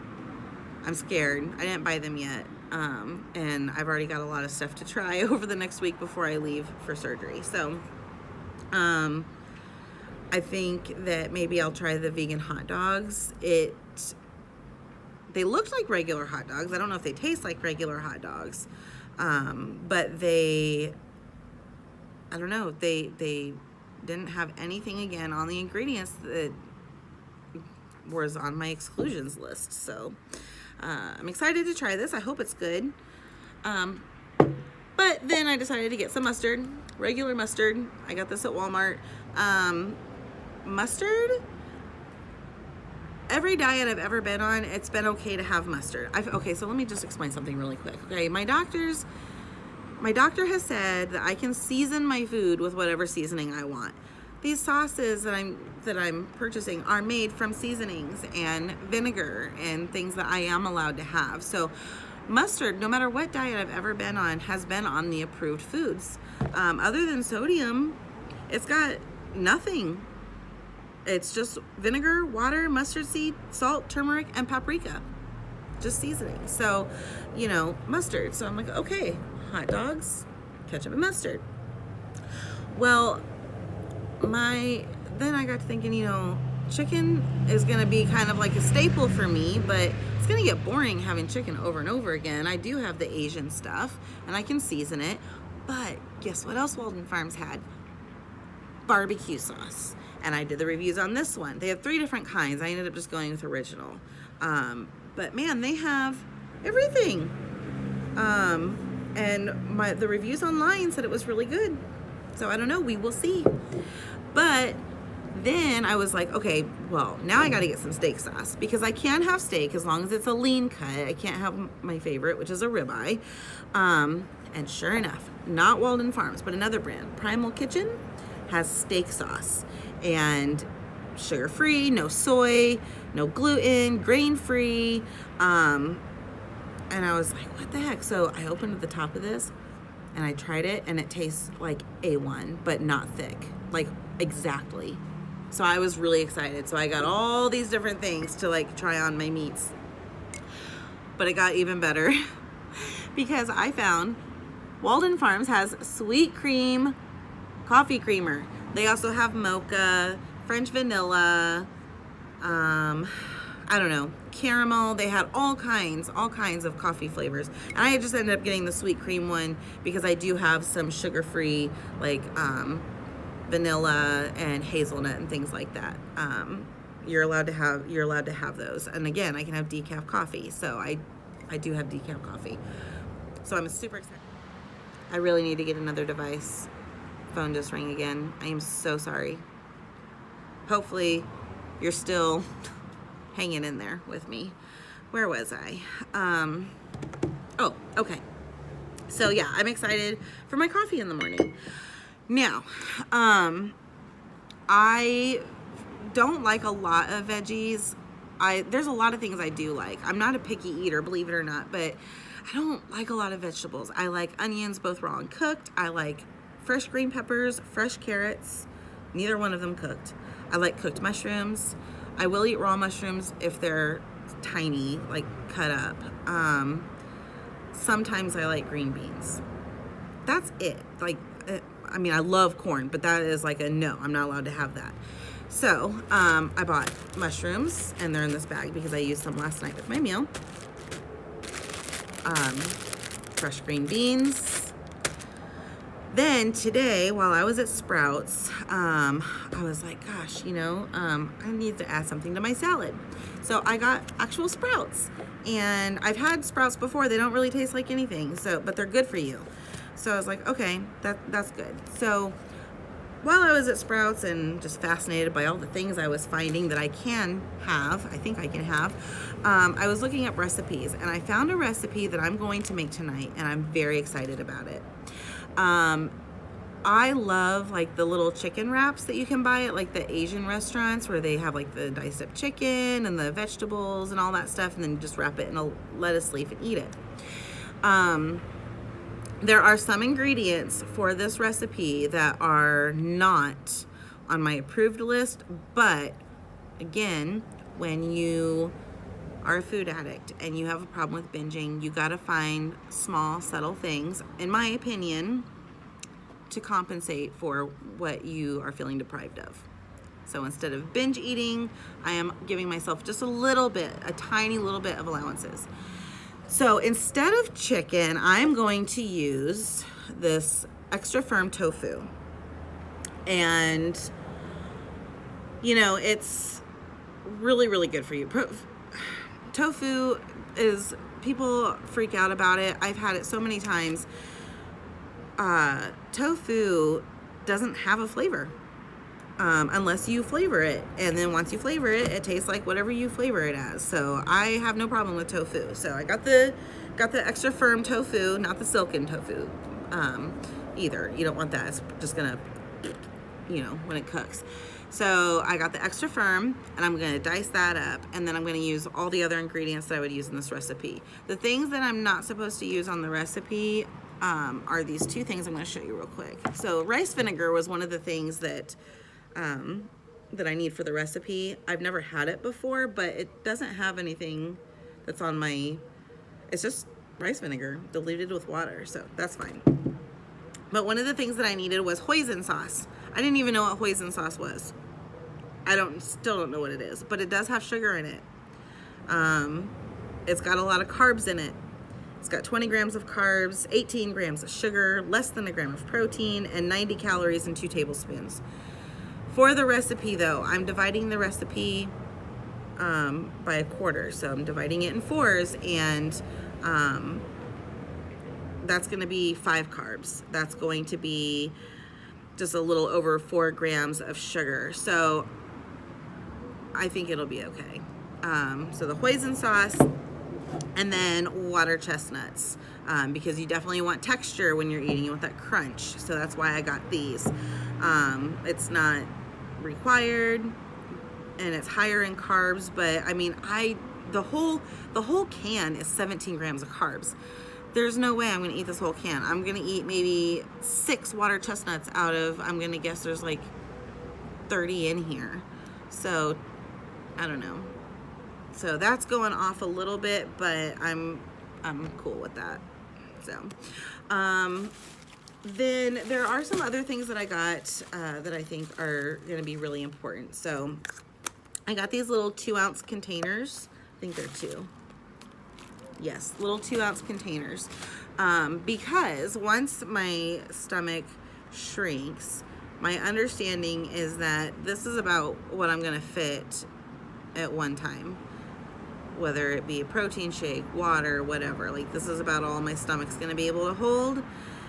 I'm scared. I didn't buy them yet. And I've already got a lot of stuff to try over the next week before I leave for surgery. So I think that maybe I'll try the vegan hot dogs. They looked like regular hot dogs. I don't know if they taste like regular hot dogs. But I don't know, they didn't have anything again on the ingredients that was on my exclusions list. So I'm excited to try this. I hope it's good. But then I decided to get some mustard, regular mustard. I got this at Walmart. Mustard, every diet I've ever been on, it's been okay to have mustard. Okay, so let me just explain something really quick. Okay, my doctor has said that I can season my food with whatever seasoning I want. These sauces that I'm purchasing are made from seasonings and vinegar and things that I am allowed to have. So mustard, no matter what diet I've ever been on, has been on the approved foods. Other than sodium, it's got nothing. It's just vinegar, water, mustard seed, salt, turmeric, and paprika. Just seasoning. So, mustard. So I'm like, okay, hot dogs, ketchup and mustard. Well, then I got to thinking, chicken is going to be kind of like a staple for me, but it's going to get boring having chicken over and over again. I do have the Asian stuff, and I can season it. But guess what else Walden Farms had? Barbecue sauce. And I did the reviews on this one. They have 3 different kinds. I ended up just going with original. But man, they have everything. And the reviews online said it was really good. So I don't know, we will see. But then I was like, okay, well, now I got to get some steak sauce, because I can have steak as long as it's a lean cut. I can't have my favorite, which is a ribeye. And sure enough, not Walden Farms, but another brand, Primal Kitchen, has steak sauce, and sugar-free, no soy, no gluten, grain-free. And I was like, what the heck? So I opened the top of this and I tried it, and it tastes like A1, but not thick, like exactly. So I was really excited. So I got all these different things to try on my meats. But it got even better because I found Walden Farms has sweet cream coffee creamer. They also have mocha, French vanilla, I don't know, caramel. They had all kinds of coffee flavors. And I just ended up getting the sweet cream one because I do have some sugar-free, vanilla and hazelnut and things like that. You're allowed to have those. And again, I can have decaf coffee. So I do have decaf coffee. So I'm super excited. I really need to get another device. Phone just rang again. I am so sorry. Hopefully you're still hanging in there with me. Where was I? Oh, okay. So yeah, I'm excited for my coffee in the morning. Now, I don't like a lot of veggies. There's a lot of things I do like. I'm not a picky eater, believe it or not, but I don't like a lot of vegetables. I like onions, both raw and cooked. I like fresh green peppers, fresh carrots, neither one of them cooked. I like cooked mushrooms. I will eat raw mushrooms if they're tiny, cut up. Sometimes I like green beans. That's it. I love corn, but that is a no. I'm not allowed to have that. So I bought mushrooms, and they're in this bag because I used them last night with my meal. Fresh green beans. Then today, while I was at Sprouts, I was like, gosh, I need to add something to my salad. So I got actual Sprouts, and I've had Sprouts before. They don't really taste like anything, but they're good for you. So I was like, okay, that's good. So while I was at Sprouts and just fascinated by all the things I was finding that I think I can have, I was looking up recipes, and I found a recipe that I'm going to make tonight, and I'm very excited about it. I love like the little chicken wraps that you can buy at like the Asian restaurants, where they have like the diced up chicken and the vegetables and all that stuff, and then you just wrap it in a lettuce leaf and eat it. There are some ingredients for this recipe that are not on my approved list, but again, when you are a food addict and you have a problem with binging, you gotta find small, subtle things, in my opinion, to compensate for what you are feeling deprived of. So instead of binge eating, I am giving myself just a tiny little bit of allowances. So instead of chicken, I'm going to use this extra firm tofu. And, you know, it's really, really good for you. Tofu people freak out about it. I've had it so many times. Tofu doesn't have a flavor unless you flavor it, and then once you flavor it, it tastes like whatever you flavor it as. So I have no problem with tofu. So I got the extra firm tofu, not the silken tofu either. You don't want that. It's just gonna, when it cooks. So I got the extra firm, and I'm gonna dice that up, and then I'm gonna use all the other ingredients that I would use in this recipe. The things that I'm not supposed to use on the recipe are these two things I'm going to show you real quick. So rice vinegar was one of the things that I need for the recipe. I've never had it before, but it doesn't have anything that's on it's just rice vinegar diluted with water, so that's fine. But one of the things that I needed was hoisin sauce. I didn't even know what hoisin sauce was. Still don't know what it is, but it does have sugar in it. It's got a lot of carbs in it. It's got 20 grams of carbs, 18 grams of sugar, less than a gram of protein, and 90 calories and 2 tablespoons. For the recipe, though, I'm dividing the recipe by a quarter. So I'm dividing it in 4s, and that's going to be 5 carbs. That's going to be just a little over 4 grams of sugar. So I think it'll be okay. So the hoisin sauce, and then water chestnuts, because you definitely want texture when you're eating. You want that crunch. So that's why I got these. It's not required, and it's higher in carbs, but I mean, the whole can is 17 grams of carbs. There's no way I'm gonna eat this whole can. I'm gonna eat maybe 6 water chestnuts out of, I'm gonna guess there's like 30 in here. So I don't know. So that's going off a little bit, but I'm cool with that. So, then there are some other things that I got that I think are going to be really important. So I got these little 2-ounce containers. I think they're 2. Yes, little 2-ounce containers. Because once my stomach shrinks, my understanding is that this is about what I'm going to fit at one time. Whether it be a protein shake, water, whatever. Like, this is about all my stomach's gonna be able to hold.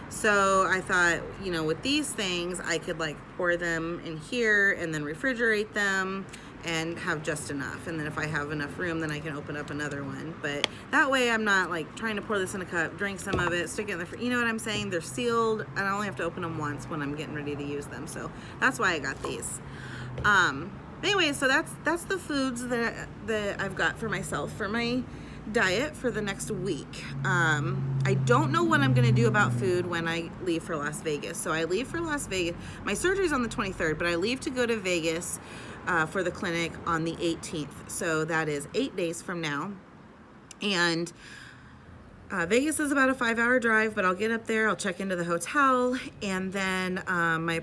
So I thought, with these things, I could like pour them in here and then refrigerate them and have just enough. And then if I have enough room, then I can open up another one. But that way I'm not like trying to pour this in a cup, drink some of it, stick it in the you know what I'm saying? They're sealed, and I only have to open them once when I'm getting ready to use them. So that's why I got these. Anyway, so that's the foods that I've got for myself for my diet for the next week. I don't know what I'm going to do about food when I leave for Las Vegas. So I leave for Las Vegas. My surgery's on the 23rd, but I leave to go to Vegas for the clinic on the 18th. So that is 8 days from now. And Vegas is about a 5-hour drive, but I'll get up there, I'll check into the hotel, and then my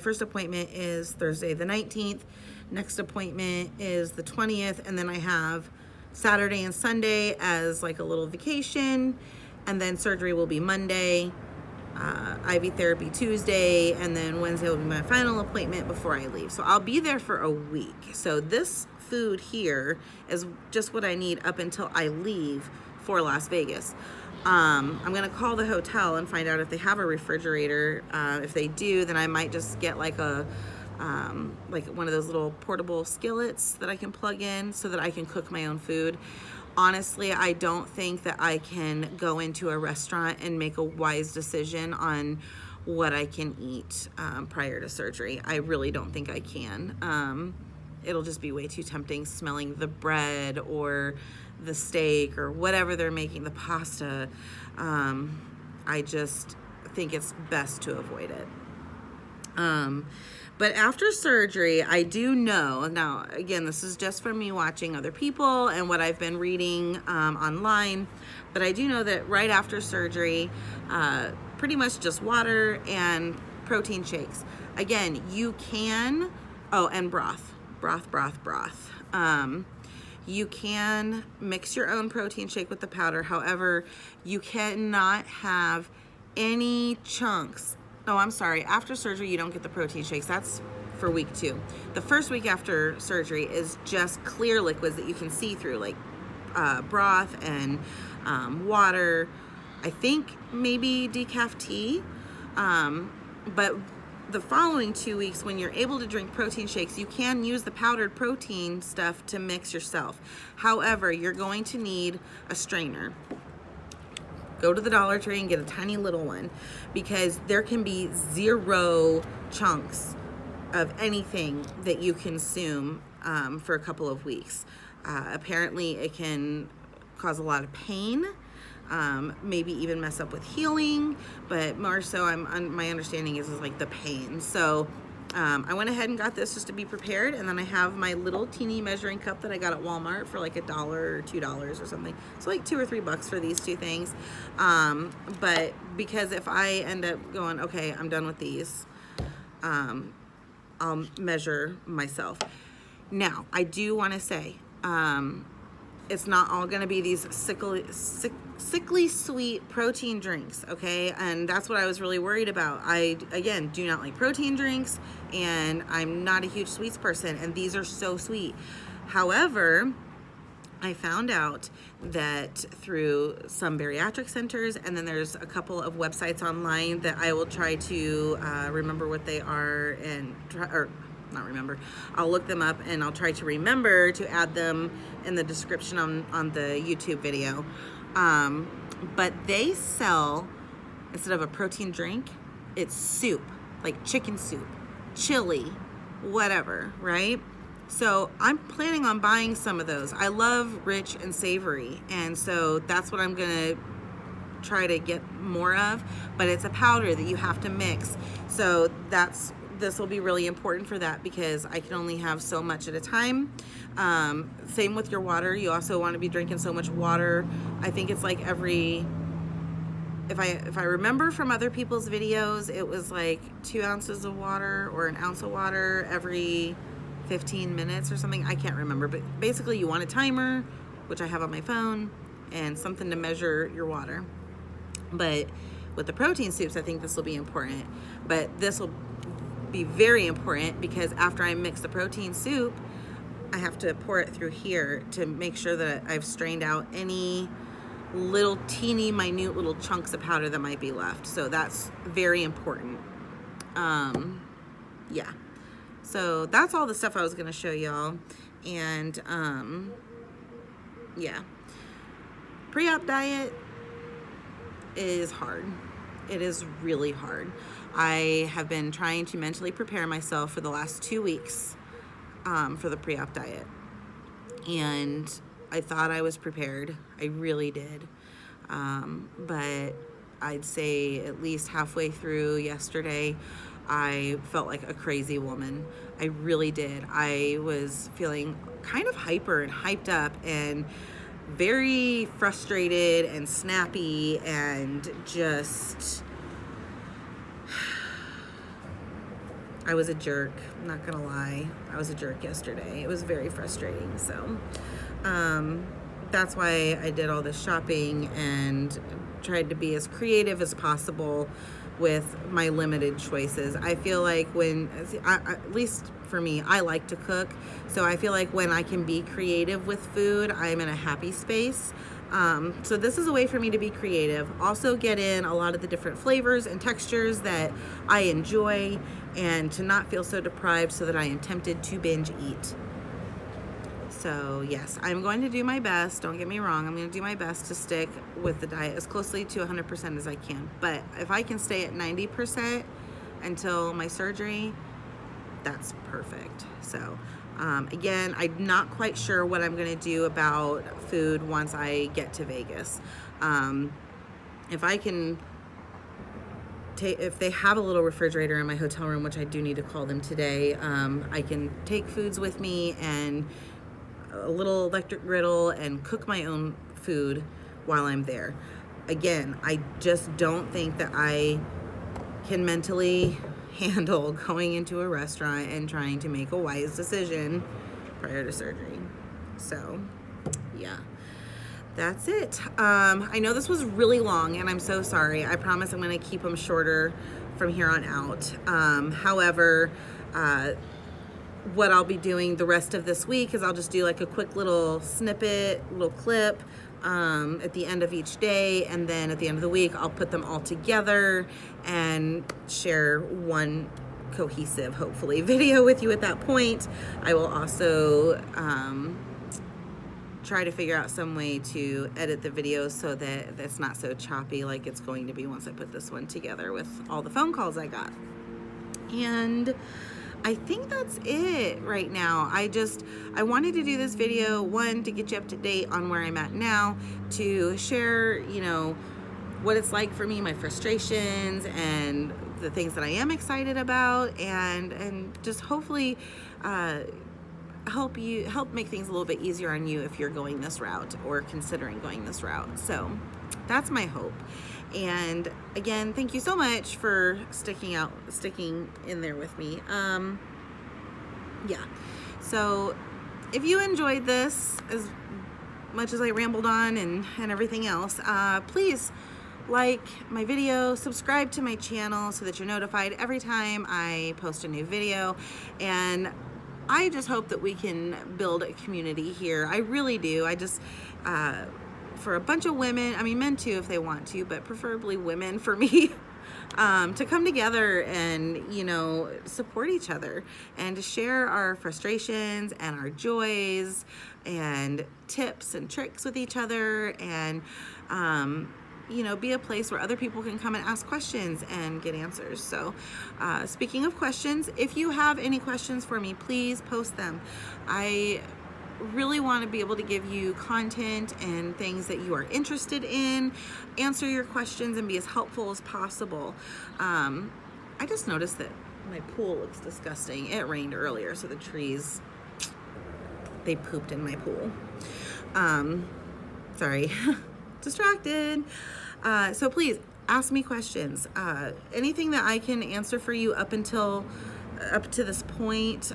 first appointment is Thursday the 19th. Next appointment is the 20th, and then I have Saturday and Sunday as like a little vacation, and then surgery will be Monday, IV therapy Tuesday, and then Wednesday will be my final appointment before I leave. So I'll be there for a week. So this food here is just what I need up until I leave for Las Vegas. I'm gonna call the hotel and find out if they have a refrigerator. If they do, then I might just get like one of those little portable skillets that I can plug in so that I can cook my own food. Honestly, I don't think that I can go into a restaurant and make a wise decision on what I can eat prior to surgery. I really don't think I can. It'll just be way too tempting smelling the bread or the steak or whatever they're making, the pasta. I just think it's best to avoid it. But after surgery, I do know, now again, this is just from me watching other people and what I've been reading online, but I do know that right after surgery, pretty much just water and protein shakes. Again, you can, and broth. You can mix your own protein shake with the powder. However, you cannot have any chunks. Oh, I'm sorry. After surgery, you don't get the protein shakes. That's for week 2. The first week after surgery is just clear liquids that you can see through, like broth and water. I think maybe decaf tea. But the following 2 weeks, when you're able to drink protein shakes, you can use the powdered protein stuff to mix yourself. However, you're going to need a strainer. Go to the Dollar Tree and get a tiny little one, because there can be 0 chunks of anything that you consume for a couple of weeks. Apparently, it can cause a lot of pain, maybe even mess up with healing, but more so, my understanding is like the pain. So I went ahead and got this just to be prepared, and then I have my little teeny measuring cup that I got at Walmart for like $1 or $2 or something. So like $2 or $3 for these 2 things. But because if I end up going, okay, I'm done with these, I'll measure myself. Now, I do want to say, it's not all going to be these sickly sweet protein drinks, okay? And that's what I was really worried about. I, again, do not like protein drinks, and I'm not a huge sweets person, and these are so sweet. However, I found out that through some bariatric centers, and then there's a couple of websites online that I will try to remember what they are and not remember. I'll look them up and I'll try to remember to add them in the description on the YouTube video. But they sell, instead of a protein drink, it's soup, like chicken soup, chili, whatever, right? So I'm planning on buying some of those. I love rich and savory, and so that's what I'm gonna try to get more of, but it's a powder that you have to mix. So this will be really important for that, because I can only have so much at a time. Same with your water. You also want to be drinking so much water. I think it's like if I remember from other people's videos, it was like 2 ounces of water or 1 ounce of water every 15 minutes or something. I can't remember, but basically you want a timer, which I have on my phone, and something to measure your water. But with the protein soups, I think this will be important. But this will be very important, because after I mix the protein soup, I have to pour it through here to make sure that I've strained out any little teeny minute little chunks of powder that might be left. So that's very important. Yeah. So that's all the stuff I was going to show y'all. And yeah. Pre-op diet is hard. It is really hard. I have been trying to mentally prepare myself for the last 2 weeks for the pre-op diet. And I thought I was prepared. I really did. But I'd say at least halfway through yesterday, I felt like a crazy woman. I really did. I was feeling kind of hyper and hyped up and very frustrated and snappy, and just, I was a jerk. I'm not gonna lie. I was a jerk yesterday. It was very frustrating. So that's why I did all this shopping and tried to be as creative as possible with my limited choices. I feel like at least for me, I like to cook. So I feel like when I can be creative with food, I'm in a happy space. So this is a way for me to be creative, also get in a lot of the different flavors and textures that I enjoy, and to not feel so deprived so that I am tempted to binge eat. So yes, I'm going to do my best. Don't get me wrong. I'm going to do my best to stick with the diet as closely to 100% as I can. But if I can stay at 90% until my surgery, that's perfect. So again, I'm not quite sure what I'm going to do about food once I get to Vegas. If I can if they have a little refrigerator in my hotel room, which I do need to call them today, I can take foods with me and a little electric griddle and cook my own food while I'm there. Again, I just don't think that I can mentally handle going into a restaurant and trying to make a wise decision prior to surgery. So, yeah, that's it. I know this was really long, and I'm so sorry. I promise I'm going to keep them shorter from here on out. However, what I'll be doing the rest of this week is I'll just do like a quick little snippet, little clip at the end of each day, and then at the end of the week I'll put them all together and share one cohesive, hopefully, video with you at that point. I will also try to figure out some way to edit the video so that it's not so choppy like it's going to be once I put this one together with all the phone calls I got. And I think that's it right now. I wanted to do this video, one, to get you up to date on where I'm at now, to share, what it's like for me, my frustrations, and the things that I am excited about, and just hopefully help make things a little bit easier on you if you're going this route or considering going this route. So that's my hope. And again, thank you so much for sticking in there with me. Yeah. So if you enjoyed this as much as I rambled on and everything else, please like my video, subscribe to my channel so that you're notified every time I post a new video. And I just hope that we can build a community here. I really do. I just, for a bunch of women, I mean men too if they want to, but preferably women for me, to come together and, support each other and to share our frustrations and our joys and tips and tricks with each other, and, be a place where other people can come and ask questions and get answers. So, speaking of questions, if you have any questions for me, please post them. I really want to be able to give you content and things that you are interested in, answer your questions, and be as helpful as possible. I just noticed that my pool looks disgusting. It rained earlier, so the trees, they pooped in my pool. Sorry, distracted. So please ask me questions. Anything that I can answer for you up to this point.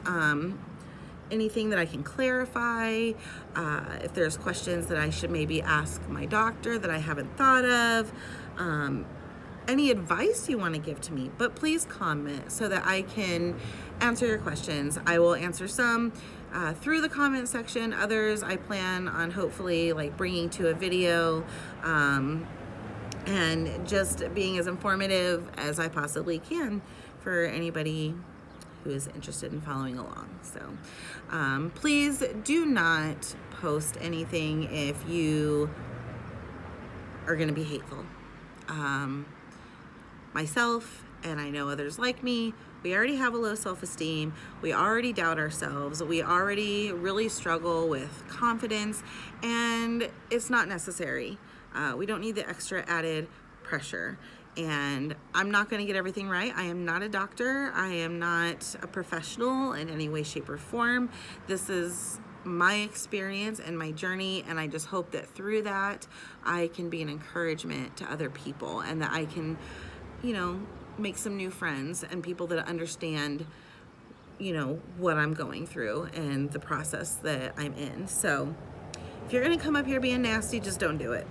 Anything that I can clarify, if there's questions that I should maybe ask my doctor that I haven't thought of, any advice you want to give to me, but please comment so that I can answer your questions. I will answer some through the comment section. Others I plan on hopefully bringing to a video, and just being as informative as I possibly can for anybody who is interested in following along. So please do not post anything if you are going to be hateful. Myself, and I know others like me, we already have a low self-esteem. We already doubt ourselves. We already really struggle with confidence, and it's not necessary. We don't need the extra added pressure. And I'm not going to get everything right. I am not a doctor. I am not a professional in any way, shape, or form. This is my experience and my journey, and I just hope that through that I can be an encouragement to other people, and that I can, make some new friends and people that understand, what I'm going through and the process that I'm in. So if you're going to come up here being nasty, just don't do it.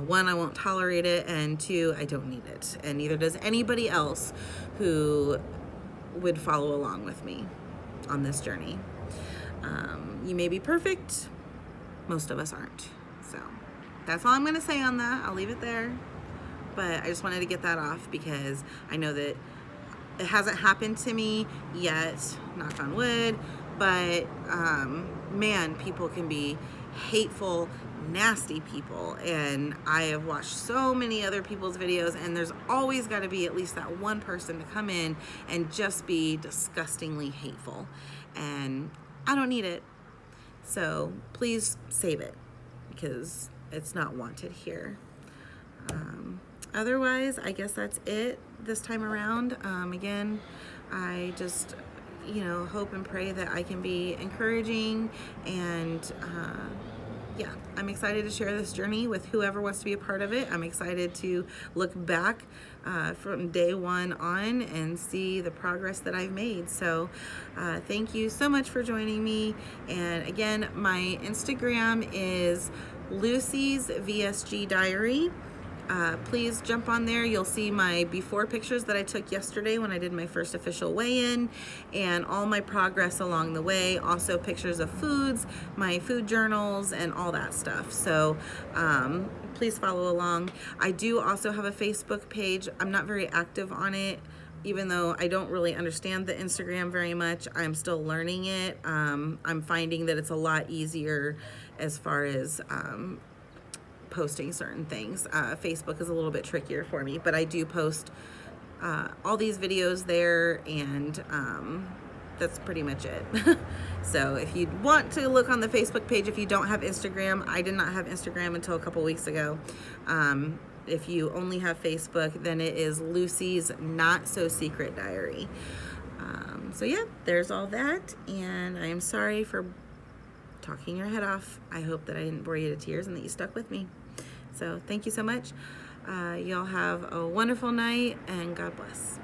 One, I won't tolerate it, and two, I don't need it, and neither does anybody else who would follow along with me on this journey. You may be perfect, most of us aren't. So that's all I'm going to say on that. I'll leave it there. But I just wanted to get that off because I know that it hasn't happened to me yet, knock on wood, but man, people can be hateful, nasty people, and I have watched so many other people's videos, and there's always got to be at least that one person to come in and just be disgustingly hateful, and I don't need it. So please save it because it's not wanted here. Otherwise, I guess that's it this time around. Again, I just, hope and pray that I can be encouraging, and yeah, I'm excited to share this journey with whoever wants to be a part of it. I'm excited to look back from day one on and see the progress that I've made. So thank you so much for joining me. And again, my Instagram is Lucy's VSG Diary. Please jump on there. You'll see my before pictures that I took yesterday when I did my first official weigh-in, and all my progress along the way. Also pictures of foods, my food journals, and all that stuff. So please follow along. I do also have a Facebook page. I'm not very active on it. Even though I don't really understand the Instagram very much, I'm still learning it. I'm finding that it's a lot easier as far as posting certain things. Facebook is a little bit trickier for me, but I do post all these videos there, and that's pretty much it. So if you want to look on the Facebook page, if you don't have Instagram, I did not have Instagram until a couple weeks ago. If you only have Facebook, then it is Lucy's Not So Secret Diary. So yeah, there's all that, and I am sorry for talking your head off. I hope that I didn't bore you to tears and that you stuck with me. So thank you so much. Y'all have a wonderful night, and God bless.